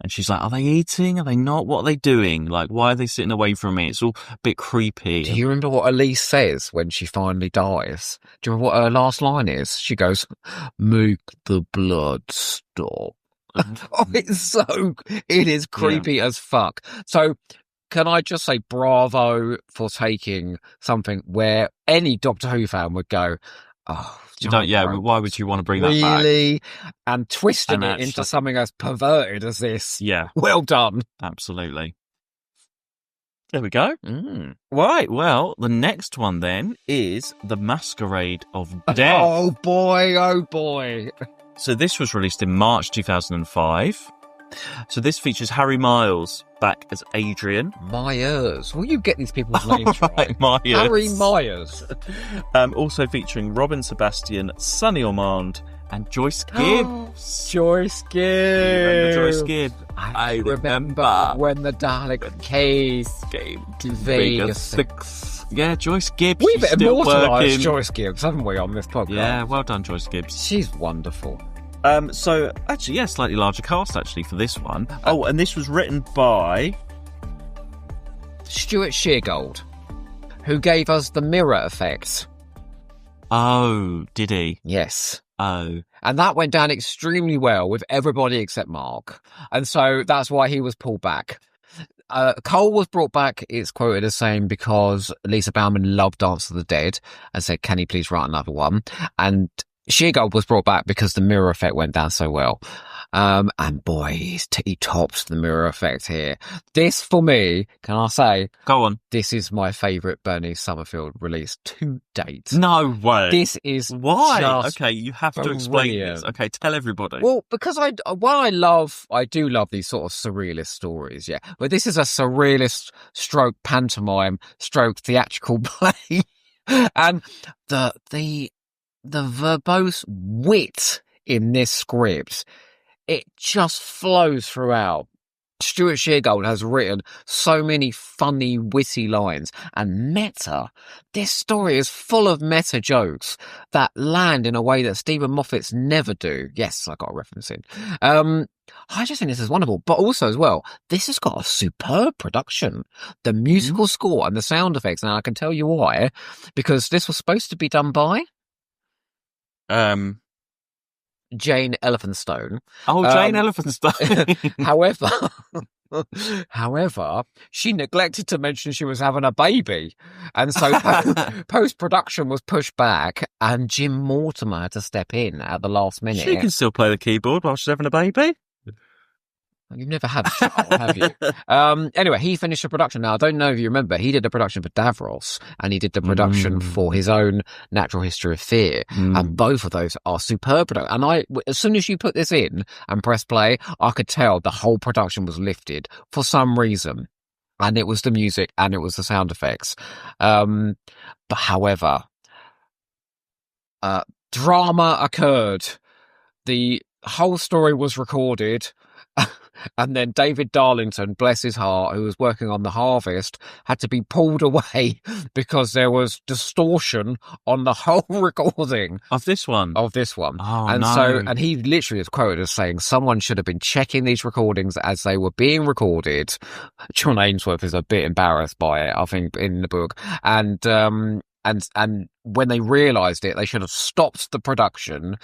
she's like, are they eating? Are they not? What are they doing? Like, why are they sitting away from me? It's all a bit creepy. Do you remember what Elise says when she finally dies? Do you remember what her last line is? She goes, make the blood stop. It is creepy as fuck. So, can I just say bravo for taking something where any Doctor Who fan would go, oh, why would you want to bring that back? Really? And twisting it into something as perverted as this. Yeah. Well done. Absolutely. There we go. Right, well, the next one then is The Masquerade of Death. Oh boy. So this was released in March 2005. So this features Harry Miles back as Adrian. Myers. Will you get these people's names right? Myers. Harry Myers. Also featuring Robin Sebastian, Sonny Ormond, and Joyce Gibbs. Joyce Gibbs. Remember Joyce Gibbs? I remember when the Dalek came to Vegas 6. Yeah, Joyce Gibbs. We've immortalised Joyce Gibbs, haven't we, on this podcast? Yeah, well done, Joyce Gibbs. She's wonderful. So, actually, yeah, slightly larger cast, actually, for this one. And this was written by Stuart Sheargold, who gave us the mirror effect. Oh, did he? Yes. Oh. And that went down extremely well with everybody except Mark. And so that's why he was pulled back. Cole was brought back, it's quoted as saying, because Lisa Bowerman loved Dance of the Dead and said, can he please write another one? And Sheargold was brought back because the mirror effect went down so well. And boy, he tops the mirror effect here. This, for me, can I say? Go on. This is my favourite Bernice Summerfield release to date. No way. This is why? Okay, you have to explain brilliant. this. Okay, tell everybody. Well, because I do love these sort of surrealist stories, yeah. But this is a surrealist stroke pantomime stroke theatrical play. And the verbose wit in this script, it just flows throughout. Stuart Sheargold has written so many funny, witty lines, and meta. This story is full of meta jokes that land in a way that Stephen Moffat's never do. Yes, I got a reference in. I just think this is wonderful, but also as well, this has got a superb production. The musical score and the sound effects. Now I can tell you why, because this was supposed to be done by Jane Elephantstone. Oh, Jane Elephantstone. However, she neglected to mention she was having a baby. And so post-production was pushed back and Jim Mortimer had to step in at the last minute. She can still play the keyboard while she's having a baby. You've never had a child, have you? Anyway, he finished the production. Now, I don't know if you remember, he did the production for Davros and he did the production for his own Natural History of Fear. And both of those are superb productions. And as soon as you put this in and press play, I could tell the whole production was lifted for some reason. And it was the music and it was the sound effects. But however, drama occurred. The whole story was recorded. And then David Darlington, bless his heart, who was working on The Harvest, had to be pulled away because there was distortion on the whole recording. Of this one? Of this one. Oh, and no. And he literally is quoted as saying, someone should have been checking these recordings as they were being recorded. John Ainsworth is a bit embarrassed by it, I think, in the book. And when they realised it, they should have stopped the production,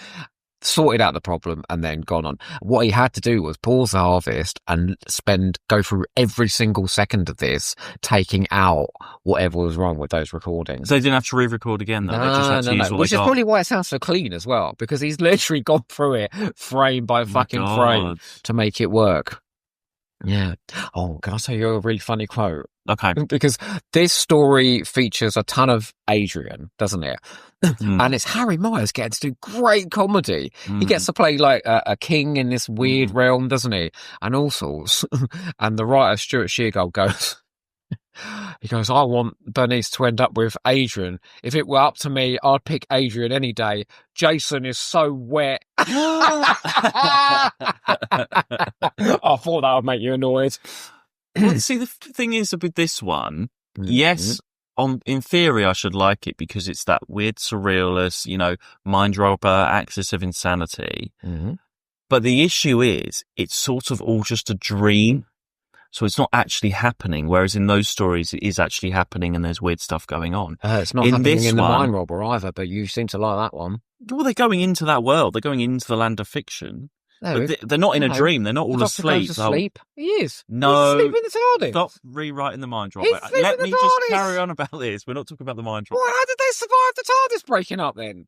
sorted out the problem and then gone on. What he had to do was pause The Harvest and go through every single second of this, taking out whatever was wrong with those recordings. So they didn't have to re-record again, though? They just had to use what Which they is got. probably why it sounds so clean as well, because he's literally gone through it frame by fucking frame to make it work. Yeah. Oh, can I tell you a really funny quote? Okay. Because this story features a ton of Adrian, doesn't it? And it's Harry Myers getting to do great comedy. He gets to play like a king in this weird realm, doesn't he? And all sorts. And the writer, Stuart Sheargold, goes... He goes, I want Bernice to end up with Adrian. If it were up to me, I'd pick Adrian any day. Jason is so wet. I thought that would make you annoyed. Well, see, the thing is with this one, yes, in theory, I should like it because it's that weird surrealist, mind robber, axis of insanity. But the issue is, it's sort of all just a dream. So it's not actually happening, whereas in those stories it is actually happening and there's weird stuff going on. It's not happening in the Mind Robber either, but you seem to like that one. Well, they're going into that world. They're going into the land of fiction. No, but they're not in a dream. They're not all asleep. He is. No. He's asleep in the TARDIS. Stop rewriting the Mind Robber. Let me just carry on about this. We're not talking about the Mind Robber. Well, how did they survive the TARDIS breaking up then?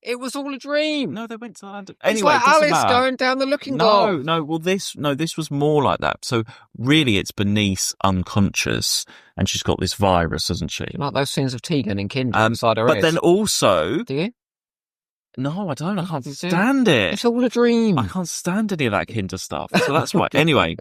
It was all a dream. No, they went to the land. Anyway, it's like Alice going down the Looking Glass. No. Well, this was more like that. So really, it's Bernice unconscious, and she's got this virus, hasn't she? You like those scenes of Tegan and Kindred inside her But then also, do you? No, I don't. I can't stand it. It's all a dream. I can't stand any of that Kinder stuff. So that's why. Anyway,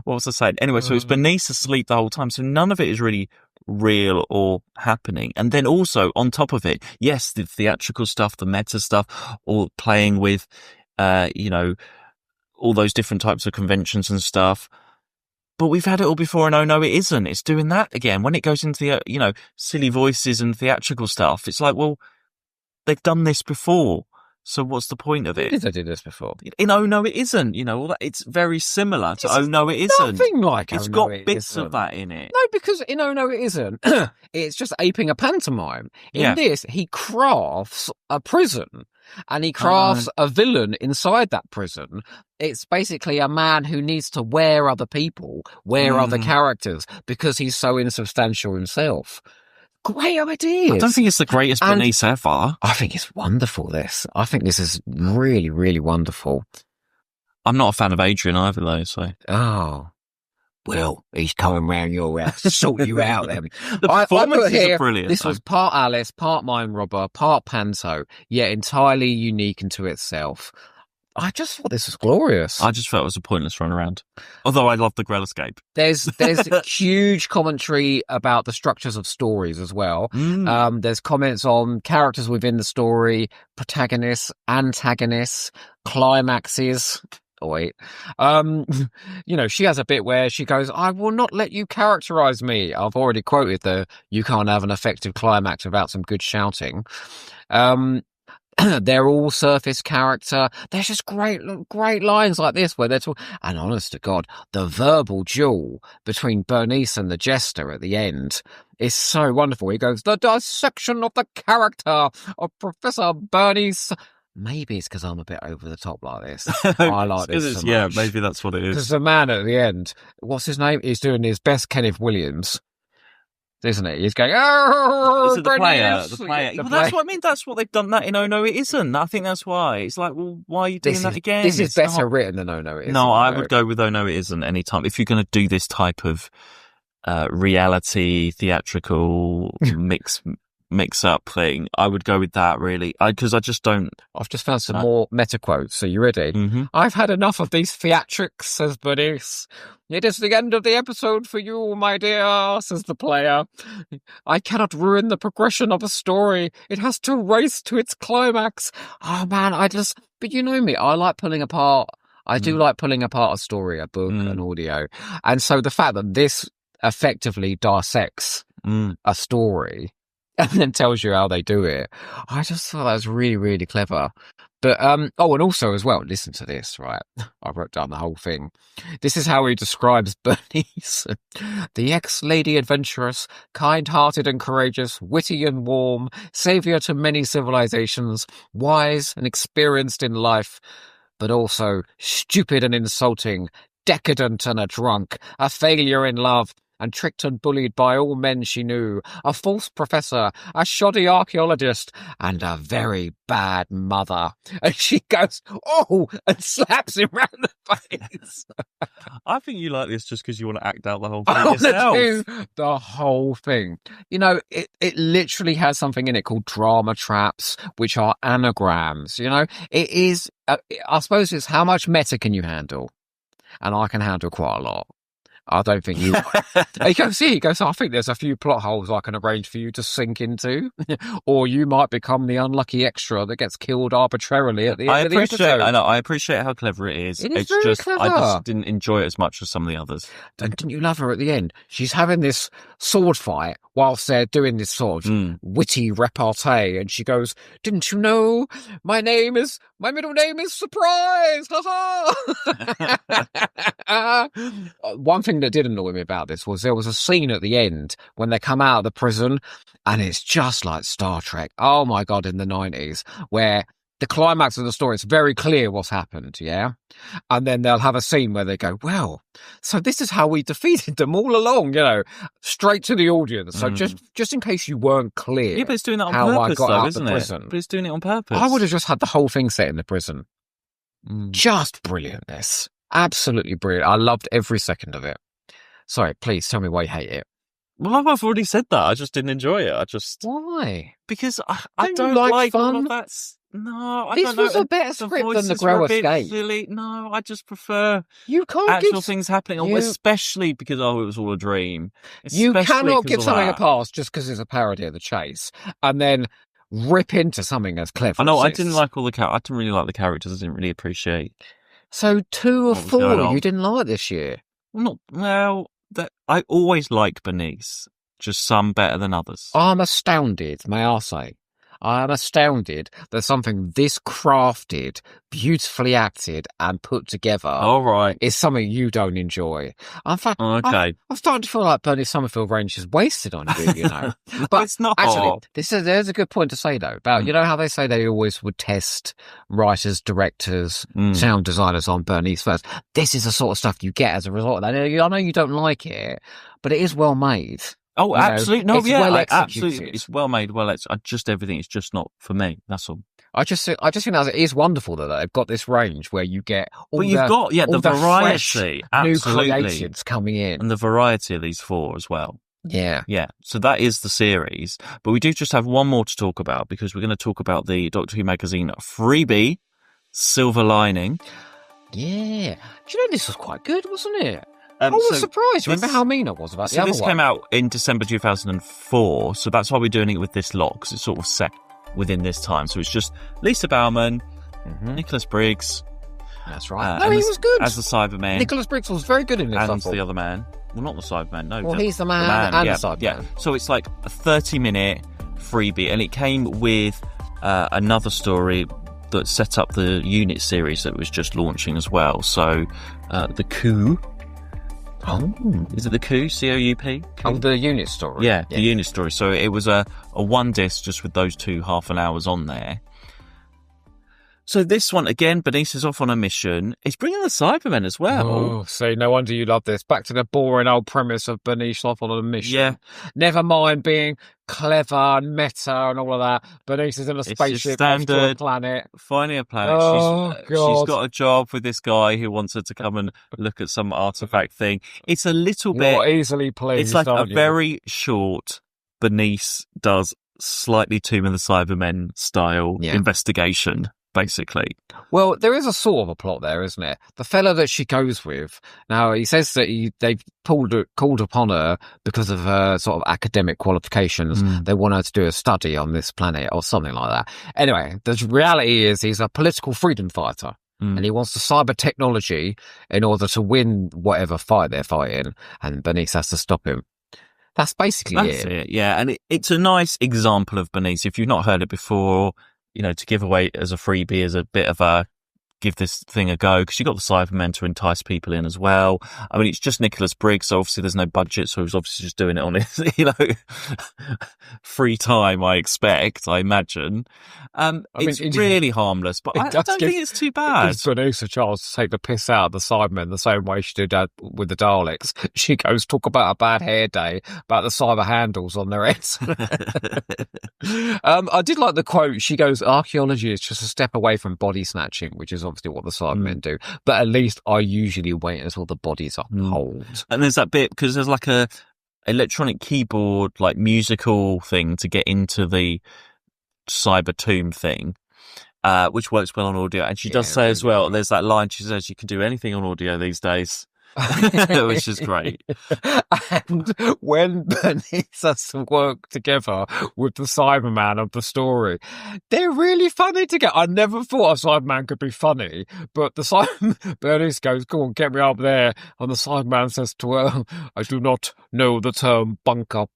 what was I saying? Anyway, so it's Bernice asleep the whole time. So none of it is really real or happening. And then also on top of it, yes, the theatrical stuff, the meta stuff, all playing with, all those different types of conventions and stuff. But we've had it all before, and oh no, it isn't. It's doing that again. When it goes into the, silly voices and theatrical stuff, it's like, well, they've done this before. So what's the point of it? Did I do this before? Oh no, it isn't. All that. It's very similar to Oh no, it isn't. Nothing like It's Oh got No, It bits Isn't. of that in it. No, because in Oh No, It Isn't, it's just aping a pantomime. Yeah. In this, he crafts a prison and he crafts a villain inside that prison. It's basically a man who needs to wear other people, wear other characters because he's so insubstantial himself. Great ideas. I don't think it's the greatest Bernice ever. I think it's wonderful, this. I think this is really, really wonderful. I'm not a fan of Adrian either, though, so... Oh. Well, he's coming round your house to sort you out then. The performances are brilliant. This was part Alice, part Mind Robber, part Panto, yet entirely unique into itself. I just thought this was glorious. I just felt it was a pointless run around. Although I love the Grel Escape. There's huge commentary about the structures of stories as well. There's comments on characters within the story, protagonists, antagonists, climaxes. Oh, wait. She has a bit where she goes, I will not let you characterize me. I've already quoted the you can't have an effective climax without some good shouting. They're all surface character. There's just great lines like this where they're talking. And honest to God, the verbal duel between Bernice and the Jester at the end is so wonderful. He goes, the dissection of the character of Professor Bernice. Maybe it's because I'm a bit over the top like this. I like this so much. Maybe that's what it is. Because the man at the end, what's his name? He's doing his best Kenneth Williams. Isn't it? He's going, oh, the player. Well, that's what I mean. That's what they've done that in Oh No, It Isn't. I think that's why. It's like, well, why are you doing that again? This is better written than Oh No, It Isn't. No, I would go with Oh No, It Isn't any time. If you're going to do this type of reality, theatrical mix up thing, I would go with that really, because I just don't. I've just found some more meta quotes. So you ready? Mm-hmm. I've had enough of these theatrics, says Bernice. It is the end of the episode for you, my dear, says the player. I cannot ruin the progression of a story. It has to race to its climax. Oh man, but you know me, I like pulling apart. I do like pulling apart a story, a book, an audio. And so the fact that this effectively dissects a story and then tells you how they do it, I just thought that was really, really clever. But, and also as well, listen to this, right? I wrote down the whole thing. This is how he describes Bernice. The ex-lady adventurous, kind-hearted and courageous, witty and warm, saviour to many civilizations, wise and experienced in life, but also stupid and insulting, decadent and a drunk, a failure in love, and tricked and bullied by all men she knew, a false professor, a shoddy archaeologist, and a very bad mother. And she goes, oh, and slaps him round the face. I think you like this just because you want to act out the whole thing I want yourself. to do the whole thing. It literally has something in it called drama traps, which are anagrams. It is, I suppose it's how much meta can you handle? And I can handle quite a lot. I don't think you... He goes, I think there's a few plot holes I can arrange for you to sink into. Or you might become the unlucky extra that gets killed arbitrarily at the end of the episode. I appreciate how clever it is. It's very just clever. I just didn't enjoy it as much as some of the others. Didn't you love her at the end? She's having this sword fight whilst they're doing this sort of witty repartee, and she goes, didn't you know my middle name is Surprise? One thing that did annoy me about this was there was a scene at the end when they come out of the prison, and it's just like Star Trek. Oh my God, in the 90s, where the climax of the story, it's very clear what's happened, yeah? And then they'll have a scene where they go, well, so this is how we defeated them all along, straight to the audience. So just in case you weren't clear. Yeah, but it's doing that on how purpose, I got though, out isn't the it? prison. But it's doing it on purpose. I would have just had the whole thing set in the prison. Just brilliant, this. Absolutely brilliant. I loved every second of it. Sorry, please tell me why you hate it. Well, I've already said that. I just didn't enjoy it. Why? Because I don't like fun? all of that. No, I this don't know. was a better script than the Grel Escape. Silly. No, I just prefer you can't actual things happening, especially because it was all a dream. You cannot give something a pass just because it's a parody of The Chase, and then rip into something as clever. I know. I didn't like all the characters. I didn't really like the characters. I didn't really appreciate. So 2 or 4 you didn't like this year. I always like Bernice. Just some better than others. I'm astounded, may I say. I am astounded that something this crafted, beautifully acted, and put together All right. is something you don't enjoy. In fact, Okay. I'm starting to feel like Bernice Summerfield range is wasted on you, you know. No, But it's not. actually, there's a good point to say, though, about, you know how they say they always would test writers, directors, sound designers on Bernice first? This is the sort of stuff you get as a result of that. I know you don't like it, but it is well made. Oh, absolutely. No, it's yeah, well absolutely. It's well made. Well, it's just everything. It's just not for me. That's all. I just think that it is wonderful that they've got this range where you get all but you've got the variety, new creations coming in, and the variety of these 4 as well. Yeah. So that is the series, but we do just have one more to talk about because we're going to talk about the Doctor Who magazine freebie, Silver Lining. Yeah, do you know this was quite good, wasn't it? I was surprised. Remember how mean I was about the other one? This came out in December 2004, so that's why we're doing it with this lot, because it's sort of set within this time. So it's just Lisa Bowerman, Nicholas Briggs. That's right. No, he was good. As the Cyberman. Nicholas Briggs was very good in this. And the other man. Well, not the Cyberman, no. Well, he's the man and the Cyberman. Yeah. So it's like a 30-minute freebie, and it came with another story that set up the unit series that was just launching as well. So The Coup. Oh, is it The Coup? C-O-U-P? Oh, the unit story. Yeah, the unit story. So it was a one disc just with those 2 half an hours on there. So this one, again, Bernice is off on a mission. It's bringing the Cybermen as well. Oh, see, no wonder you love this. Back to the boring old premise of Bernice off on a mission. Yeah. Never mind being clever and meta and all of that. Bernice is in a spaceship off to a planet. Finding a planet. Oh, God. She's got a job with this guy who wants her to come and look at some artifact thing. It's a little You're bit... easily pleased, It's like a you? very short Bernice does slightly Tomb of the Cybermen style investigation, basically. Well, there is a sort of a plot there, isn't it? The fella that she goes with, now he says that they've called upon her because of her sort of academic qualifications. They want her to do a study on this planet or something like that. Anyway, the reality is he's a political freedom fighter. And he wants the cyber technology in order to win whatever fight they're fighting, and Bernice has to stop him. That's basically it. Yeah, and it's a nice example of Bernice. If you've not heard it before, you know, to give away as a freebie as a bit of a give this thing a go, because you got the Cybermen to entice people in as well. I mean, it's just Nicholas Briggs, so obviously there's no budget, so he's obviously just doing it on his, free time, I imagine. It's really harmless, but I don't think it's too bad. It gives Bernice a chance to take the piss out of the Cybermen the same way she did with the Daleks. She goes, talk about a bad hair day, about the cyber handles on their heads. I did like the quote. She goes, archaeology is just a step away from body snatching, which is obviously what the Cybermen do. But at least I usually wait until the bodies are cold. And there's that bit, because there's like a electronic keyboard, like musical thing to get into the cyber tomb thing, which works well on audio. And she does say as well, there's that line, she says you can do anything on audio these days. Which is great. And when Bernice has to work together with the Cyberman of the story, they're really funny together. I never thought a Cyberman could be funny, but Bernice goes, go on, get me up there. And the Cyberman says to her, I do not know the term bunk up.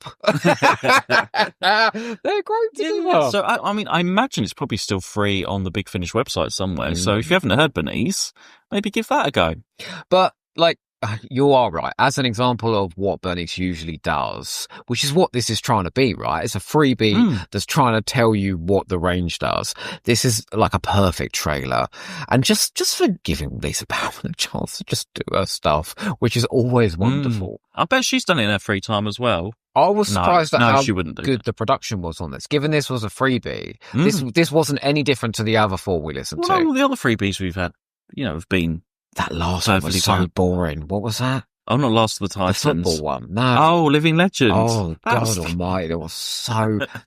They're great together. Yeah, so, I mean, I imagine it's probably still free on the Big Finish website somewhere. So if you haven't heard Bernice, maybe give that a go. But, you are right. As an example of what Bernice usually does, which is what this is trying to be, right? It's a freebie that's trying to tell you what the range does. This is like a perfect trailer. And just for giving Lisa Bowerman a chance to just do her stuff, which is always wonderful. I bet she's done it in her free time as well. I was surprised at how she wouldn't do good the production was on this. Given this was a freebie, this wasn't any different to the other 4 we listened to. Well, the other freebies we've had, have been... That last one was so boring. What was that? Oh, not Last of the Titans. The football one. No. Oh, Living Legend. Oh, God almighty. There was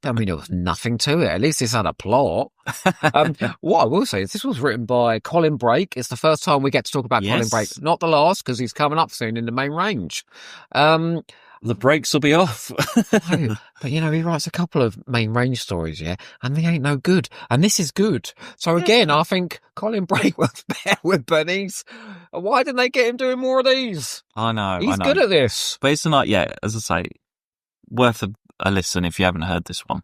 there was nothing to it. At least it's had a plot. What I will say is this was written by Colin Brake. It's the first time we get to talk about Colin Brake. Not the last, because he's coming up soon in the main range. The brakes will be off. No, but, he writes a couple of main range stories, and they ain't no good. And this is good. So, again, I think Colin Brake was better with Bernice. Why didn't they get him doing more of these? I know. He's good at this. But it's not, as I say, worth a listen if you haven't heard this one.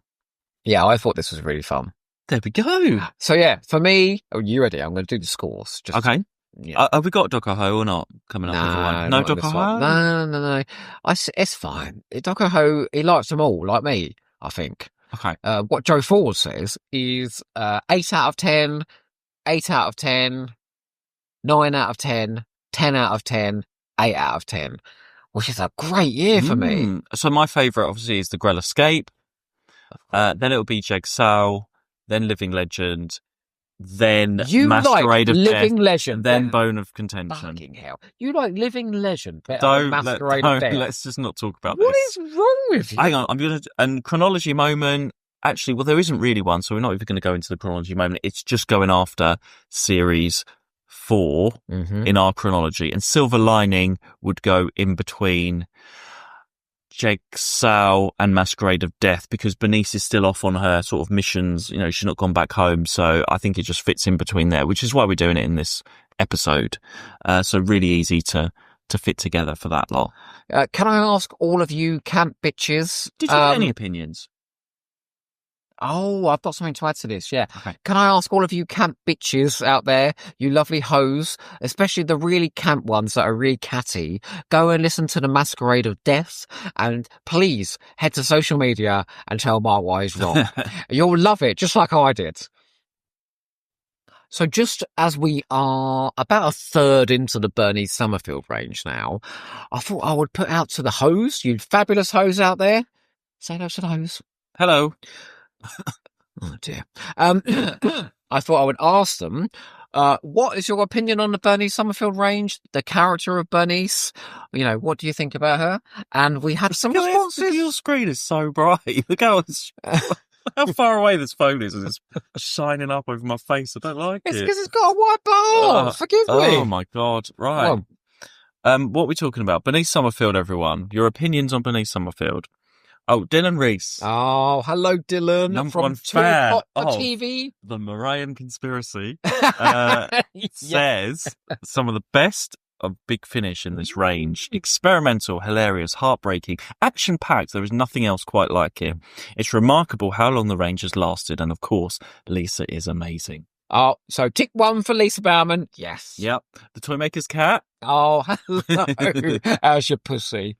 Yeah, I thought this was really fun. There we go. So yeah, for me, you ready? I'm going to do the scores. Okay. Yeah. Have we got Doco Ho or not coming up? Everyone? No Doco Ho? No. It's fine. Doco Ho, he likes them all, like me, I think. Okay. What Joe Ford says is 8 out of 10, 8 out of 10, 9 out of 10, 10 out of 10, 8 out of 10, which is a great year for me. So my favourite, obviously, is the Grel Escape. Then it'll be Jegg-Sau, then Living Legend, then Masquerade of Death, Living Legend, then Bone of Contention. Fucking hell. You like Living Legend better than Masquerade of Death? Let's just not talk about this. What is wrong with you? Hang on, I'm going to... And chronology moment... Actually, well, there isn't really one, so we're not even going to go into the chronology moment. It's just going after series 4 in our chronology. And Silver Lining would go in between Jegg-Sau and Masquerade of Death, because Bernice is still off on her sort of missions. You know, she's not gone back home. So I think it just fits in between there, which is why we're doing it in this episode. So really easy to fit together for that lot. Can I ask all of you camp bitches? Did you get any opinions? Oh, I've got something to add to this, yeah. Okay. Can I ask all of you camp bitches out there, you lovely hoes, especially the really camp ones that are really catty, go and listen to the Masquerade of Death, and please head to social media and tell Mark why he's wrong. You'll love it, just like I did. So just as we are about a third into the Bernice Summerfield range now, I thought I would put out to the hoes, you fabulous hoes out there. Say hello to the hoes. Hello. Oh dear. I thought I would ask them, what is your opinion on the Bernice Summerfield range, the character of Bernice? You know, what do you think about her? And we had some responses. Your screen is so bright. Look how far away this phone is, and it's shining up over my face. I don't like it. It's because it's got a white bar. Forgive me. Oh my God. Right. What are we talking about? Bernice Summerfield, everyone. Your opinions on Bernice Summerfield. Oh, Dylan Reese. Oh, hello, Dylan. Number one fan of TV. The Marian Conspiracy says some of the best of Big Finish in this range. Experimental, hilarious, heartbreaking, action-packed. There is nothing else quite like it. It's remarkable how long the range has lasted. And of course, Lisa is amazing. Oh, so tick 1 for Lisa Bauman. Yes. Yep. The Toymaker's cat. Oh, hello. How's your pussy?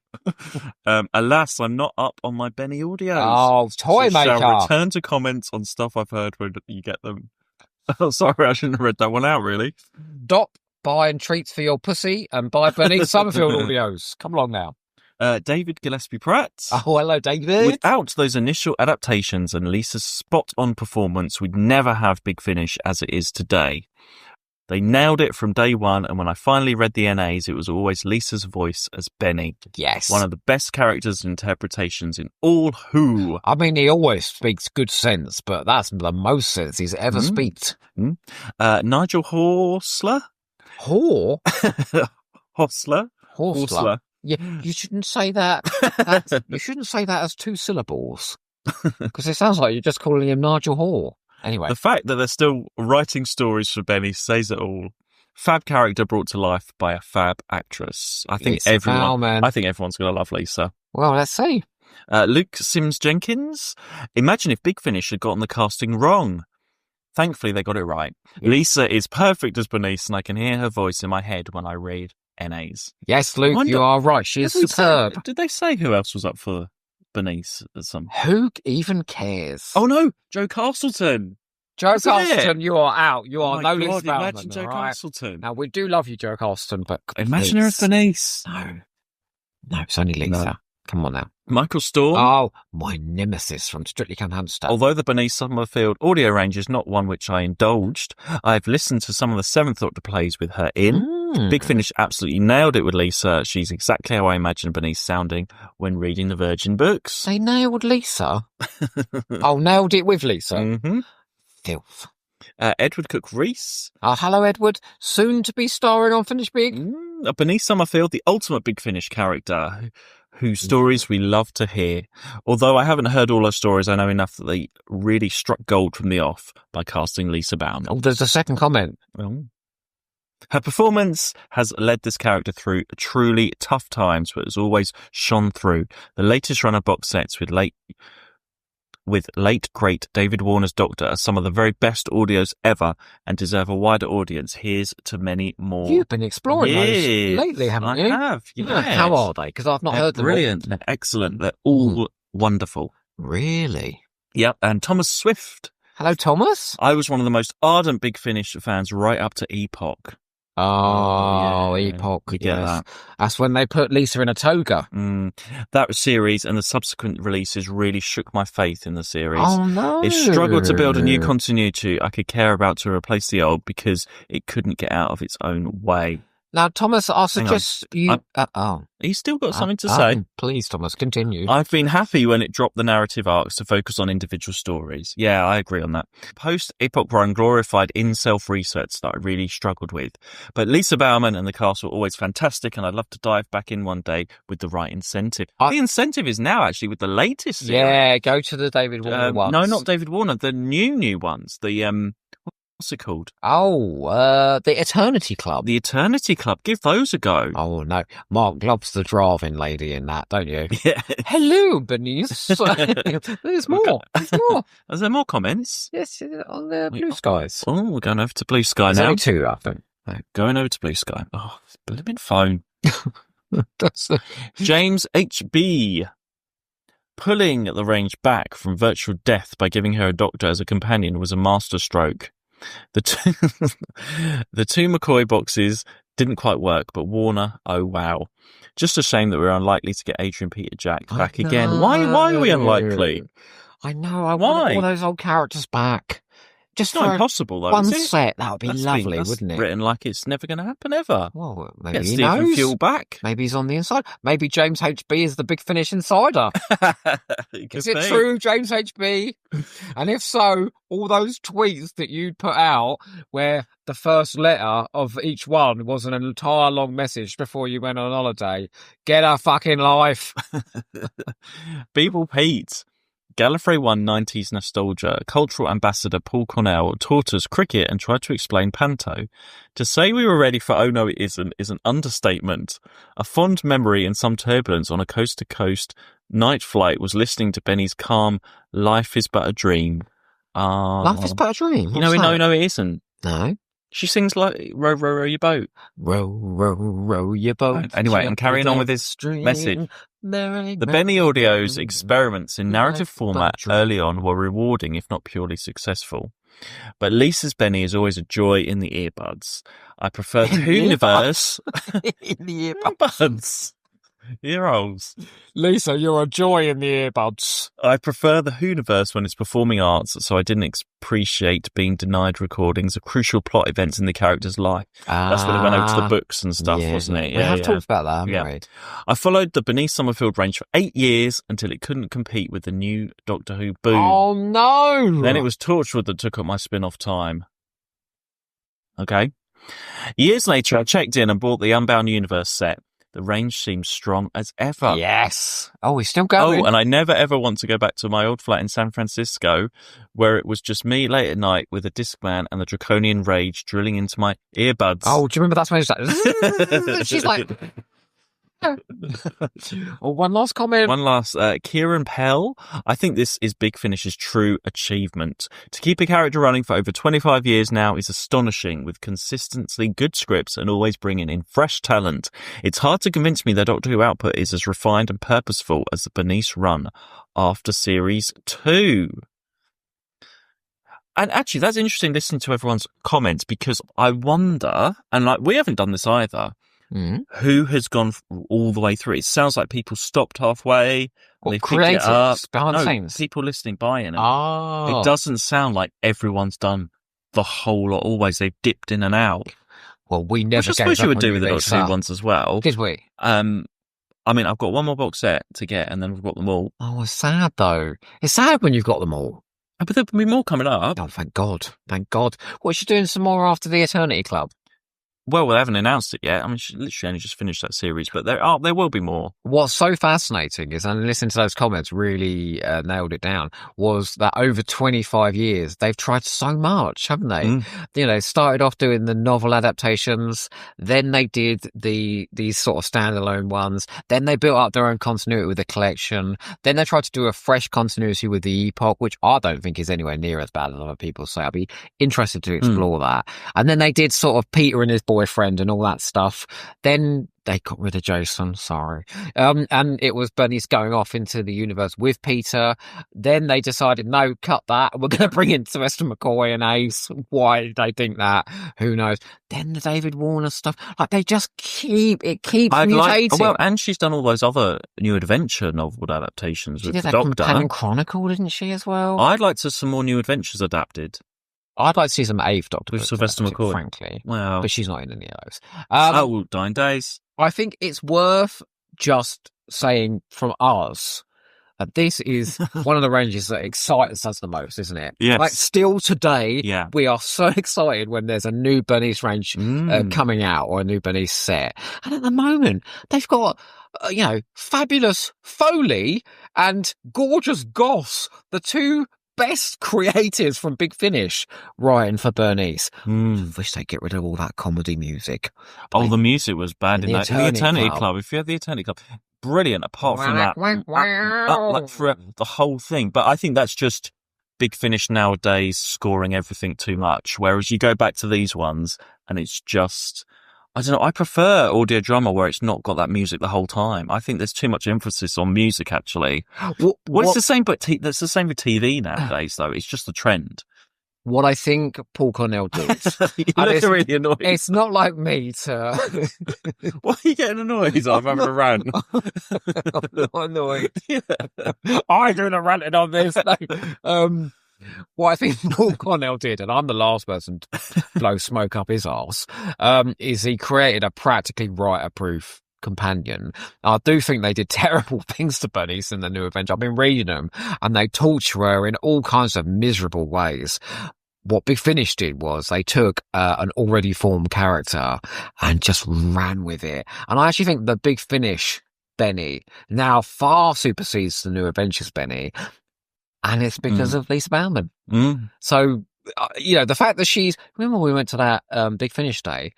Alas, I'm not up on my Benny audios. Oh, Toymaker. So shall return to comments on stuff I've heard when you get them. Oh, sorry, I shouldn't have read that one out, really. Stop buying treats for your pussy and buy Bernice Summerfield audios. Come along now. David Gillespie Pratt. Oh, hello, David. Without those initial adaptations and Lisa's spot-on performance, we'd never have Big Finish as it is today. They nailed it from day one, and when I finally read the NAs, it was always Lisa's voice as Benny. Yes. One of the best characters and interpretations in all Who. I mean, he always speaks good sense, but that's the most sense he's ever speaks. Nigel Horsler? Horsler. Yeah, you shouldn't say that. You shouldn't say that as 2 syllables, because it sounds like you're just calling him Nigel Hoare. Anyway, the fact that they're still writing stories for Benny says it all. Fab character brought to life by a fab actress. I think everyone's going to love Lisa. Well, let's see. Luke Sims Jenkins. Imagine if Big Finish had gotten the casting wrong. Thankfully, they got it right. Yeah. Lisa is perfect as Bernice, and I can hear her voice in my head when I read NAs. Yes, Luke, you are right. She is superb. Did they say who else was up for Bernice? Who even cares? Oh, no. Joe Castleton. Joe Castleton, you are out. You are no Liz Bauman. Imagine Joe Castleton. Now, we do love you, Joe Castleton, but... Imagine her as Bernice. No, it's only Lisa. No. Come on now. Michael Storm. Oh, my nemesis from Strictly Come Hamster. Although the Bernice Summerfield audio range is not one which I indulged, I've listened to some of the Seventh Doctor plays with her in. Big Finish absolutely nailed it with Lisa. She's exactly how I imagine Bernice sounding when reading the Virgin books. They nailed Lisa? Oh, nailed it with Lisa? Mm-hmm. Filth. Edward Cook Rees. Oh, hello, Edward. Soon to be starring on Finish Big. Bernice Summerfield, the ultimate Big Finish character, whose stories we love to hear. Although I haven't heard all her stories, I know enough that they really struck gold from the off by casting Lisa Bauman. Oh, there's a second comment. Her performance has led this character through truly tough times, but has always shone through. The latest run of box sets with with late, great David Warner's Doctor are some of the very best audios ever and deserve a wider audience. Here's to many more. You've been exploring those lately, haven't you? I have. Yes. How are they? Because I've not heard them. Brilliant. They're excellent. They're all wonderful. Really? Yep. And Thomas Swift. Hello, Thomas. I was one of the most ardent Big Finish fans right up to Epoch. Oh, yeah. Epoch. We get that. That's when they put Lisa in a toga. That series and the subsequent releases really shook my faith in the series. Oh, no. It struggled to build a new continuity I could care about to replace the old because it couldn't get out of its own way. Now, Thomas, I suggest you... He's still got something to say. Please, Thomas, continue. I've been happy when it dropped the narrative arcs to focus on individual stories. Yeah, I agree on that. Post-Epoch run glorified in-self research that I really struggled with. But Lisa Bowerman and the cast were always fantastic, and I'd love to dive back in one day with the right incentive. The incentive is now actually with the latest series. Yeah, go to the David Warner ones. No, not David Warner. The new ones. The what's it called? Oh, the Eternity Club. The Eternity Club. Give those a go. Oh, no. Mark loves the driving lady in that, don't you? Yeah. Hello, Bernice. There's more. There's more. Is there more comments? Yes, on the Blue Skies. Oh, we're going over to Blue Sky There's now. only two, I think. Going over to Blue Sky. Oh, blimmin' phone. James H.B. Pulling the range back from virtual death by giving her a doctor as a companion was a masterstroke. The two McCoy boxes didn't quite work, but Warner, oh wow. Just a shame that we're unlikely to get Adrian Peter Jack back again. Why are we unlikely? I know, I want all those old characters back. Just it's not impossible, though. One set, that would be lovely, wouldn't it? Written like it's never going to happen ever. Well, maybe he Stephen knows. Fuel back. Maybe he's on the inside. Maybe James HB is the Big Finish insider. Is it true, James HB? And if so, all those tweets that you'd put out where the first letter of each one was an entire long message before you went on holiday, get a fucking life. Beeble Pete. Gallifrey 1 90s nostalgia, cultural ambassador Paul Cornell taught us cricket and tried to explain panto. To say we were ready for Oh No It Isn't is an understatement. A fond memory in some turbulence on a coast-to-coast night flight was listening to Benny's calm Life is But a Dream. Life is But a Dream? You know, in Oh No It Isn't. No. She sings like row, row, row your boat. Row, row, row your boat. Anyway, I'm carrying on with this message. The Benny Audio's experiments in narrative format early on were rewarding, if not purely successful. But Lisa's Benny is always a joy in the earbuds. I prefer the Hooniverse. In the earbuds. Ear-holes. Lisa, you're a joy in the earbuds. I prefer the Hooniverse when it's performing arts, so I didn't appreciate being denied recordings of crucial plot events in the character's life. That's when it went over to the books and stuff, wasn't it? We have talked about that, haven't we? I followed the Bernice Summerfield range for 8 years until it couldn't compete with the new Doctor Who boom. Oh, no! Then it was Torchwood that took up my spin-off time. Okay. Years later, I checked in and bought the Unbound Universe set. The range seems strong as ever. Yes. Oh, we're still going. Oh, and I never ever want to go back to my old flat in San Francisco where it was just me late at night with a Discman and the Draconian Rage drilling into my earbuds. Oh, do you remember that's when she's like... Oh, one last comment. One last. Kieran Pell. I think this is Big Finish's true achievement. To keep a character running for over 25 years now is astonishing, with consistently good scripts and always bringing in fresh talent. It's hard to convince me their Doctor Who output is as refined and purposeful as the Bernice run after Series 2. And actually, that's interesting listening to everyone's comments, because I wonder, and like we haven't done this either, who has gone all the way through? It sounds like people stopped halfway. They picked it up. People listening by it. It doesn't sound like everyone's done the whole lot. Always they've dipped in and out. Well, we never. Which I suppose you would do with the Doctor Who ones as well. Did we? I mean, I've got one more box set to get, and then we've got them all. Oh, it's sad though. It's sad when you've got them all. But there'll be more coming up. Oh, thank God! Thank God. What, is she doing some more after the Eternity Club? Well, they haven't announced it yet. I mean, she literally only just finished that series, but there will be more. What's so fascinating is, and listening to those comments really nailed it down, was that over 25 years, they've tried so much, haven't they? You know, started off doing the novel adaptations, then they did these sort of standalone ones, then they built up their own continuity with the collection, then they tried to do a fresh continuity with the Epoch, which I don't think is anywhere near as bad as other people say. I'll be interested to explore that. And then they did sort of Peter and his boyfriend and all that stuff. Then they got rid of Jason, sorry. And it was Bernice going off into the universe with Peter. Then they decided, no, cut that. We're going to bring in Sylvester McCoy and Ace. Why did they think that? Who knows? Then the David Warner stuff. Like, they just keeps mutating. Well, and she's done all those other New Adventure novel adaptations with the Doctor. She did that Companion Chronicle, didn't she, as well? I'd like to see some more New Adventures adapted. I'd like to see some Eighth Doctor with Sylvester McCoy, frankly. Wow. But she's not in any of those. 9 Days. I think it's worth just saying from us that this is one of the ranges that excites us the most, isn't it? Yes. Like, still today, we are so excited when there's a new Bernice range coming out, or a new Bernice set. And at the moment, they've got, fabulous Foley and gorgeous Goss, the two best creatives from Big Finish, writing for Bernice. Wish they'd get rid of all that comedy music. The music was bad in that. The Eternity Club. If you had the Eternity Club, brilliant. Apart from that, like for the whole thing. But I think that's just Big Finish nowadays scoring everything too much. Whereas you go back to these ones, and it's just, I don't know. I prefer audio drama where it's not got that music the whole time. I think there's too much emphasis on music, actually. It's the same, but that's the same with TV nowadays, though. It's just the trend. What I think Paul Cornell did. You look really annoyed. It's not like me to. Why are you getting annoyed? I'm having a rant. I'm not annoyed. I'm doing a ranting on this. No. What I think Paul Cornell did, and I'm the last person to blow smoke up his arse, is he created a practically writer-proof companion. I do think they did terrible things to Bernice in the New Adventure. I've been reading them, and they torture her in all kinds of miserable ways. What Big Finish did was they took an already formed character and just ran with it. And I actually think the Big Finish Benny now far supersedes the New Adventures Benny. And it's because of Lisa Bauman. So, the fact that remember we went to that Big Finish day,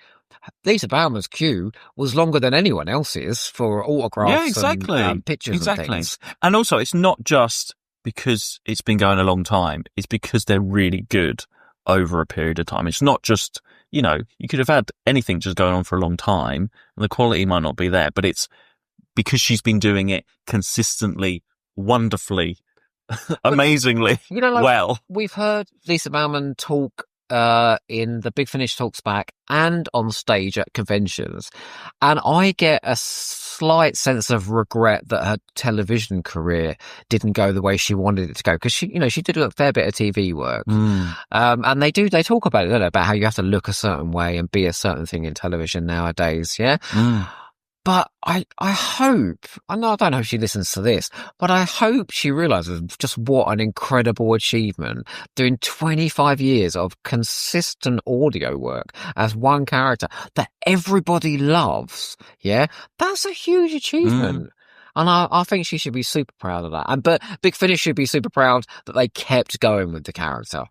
Lisa Bauman's queue was longer than anyone else's for autographs and pictures and things. And also, it's not just because it's been going a long time. It's because they're really good over a period of time. It's not just, you could have had anything just going on for a long time, and the quality might not be there, but it's because she's been doing it consistently, wonderfully, amazingly well. We've heard Lisa Bauman talk in the Big Finish Talks Back and on stage at conventions, and I get a slight sense of regret that her television career didn't go the way she wanted it to go, because she did a fair bit of TV work. And they talk about it, don't they, about how you have to look a certain way and be a certain thing in television nowadays. But I hope, I don't know if she listens to this, but I hope she realises just what an incredible achievement doing 25 years of consistent audio work as one character that everybody loves. Yeah, that's a huge achievement. And I think she should be super proud of that. But Big Finish should be super proud that they kept going with the character.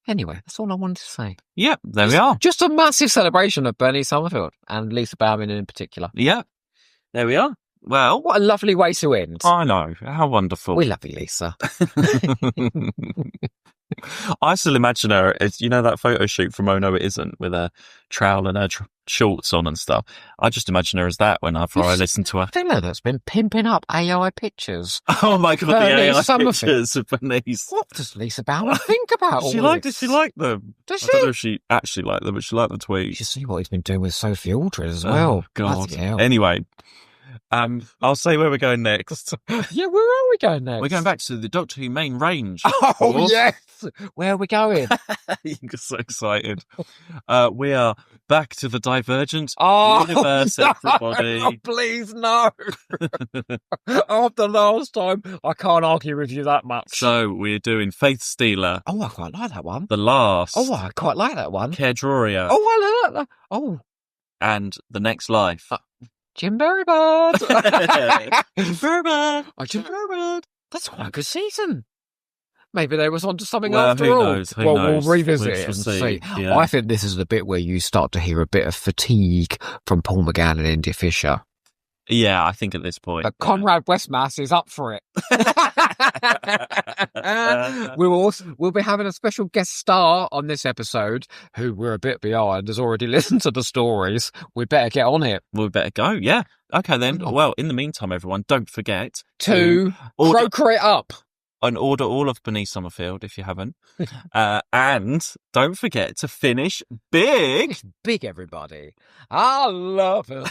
Anyway, that's all I wanted to say. Yeah, there we are. Just a massive celebration of Bernice Summerfield and Lisa Bauman in particular. Yeah, there we are. Well, what a lovely way to end. I know. How wonderful. We love you, Lisa. I still imagine her as, that photo shoot from Oh No It Isn't with her trowel and her shorts on and stuff. I just imagine her as that whenever I listen to her. Filler that's been pimping up AI pictures. Oh my God, the AI pictures of Bernice. What does Lisa Bauman think about all this? She liked them. Does she? I don't know if she actually liked them, but she liked the tweet. You should see what he's been doing with Sophie Aldred as well. Oh, God. Anyway, I'll say where we're going next. Yeah, where are we going next? We're going back to the Doctor Who main range. Oh, yes! Where are we going? You're so excited. We are back to the Divergent universe, everybody. Oh, please, no! After last time, I can't argue with you that much. So, we're doing Faith Stealer. Oh, I quite like that one. The Last. Oh, I quite like that one. Kedroria. Oh, I like that. Oh, and the next life. Jim Berrybird. Berrybird. Jim Berrybird. That's quite a good season. Maybe they was onto something Well, after who all. knows? Who Well, knows? we'll revisit We'll it and see. see. Yeah. I think this is the bit where you start to hear a bit of fatigue from Paul McGann and India Fisher. Yeah, I think at this point. But Conrad Westmass is up for it. We'll be having a special guest star on this episode who we're a bit behind, has already listened to the stories. We better get on it. We better go, yeah. Okay then. Well, in the meantime, everyone, don't forget to procreate up. And order all of Bernice Summerfield if you haven't. And don't forget to finish big. Finish big, everybody. I love it.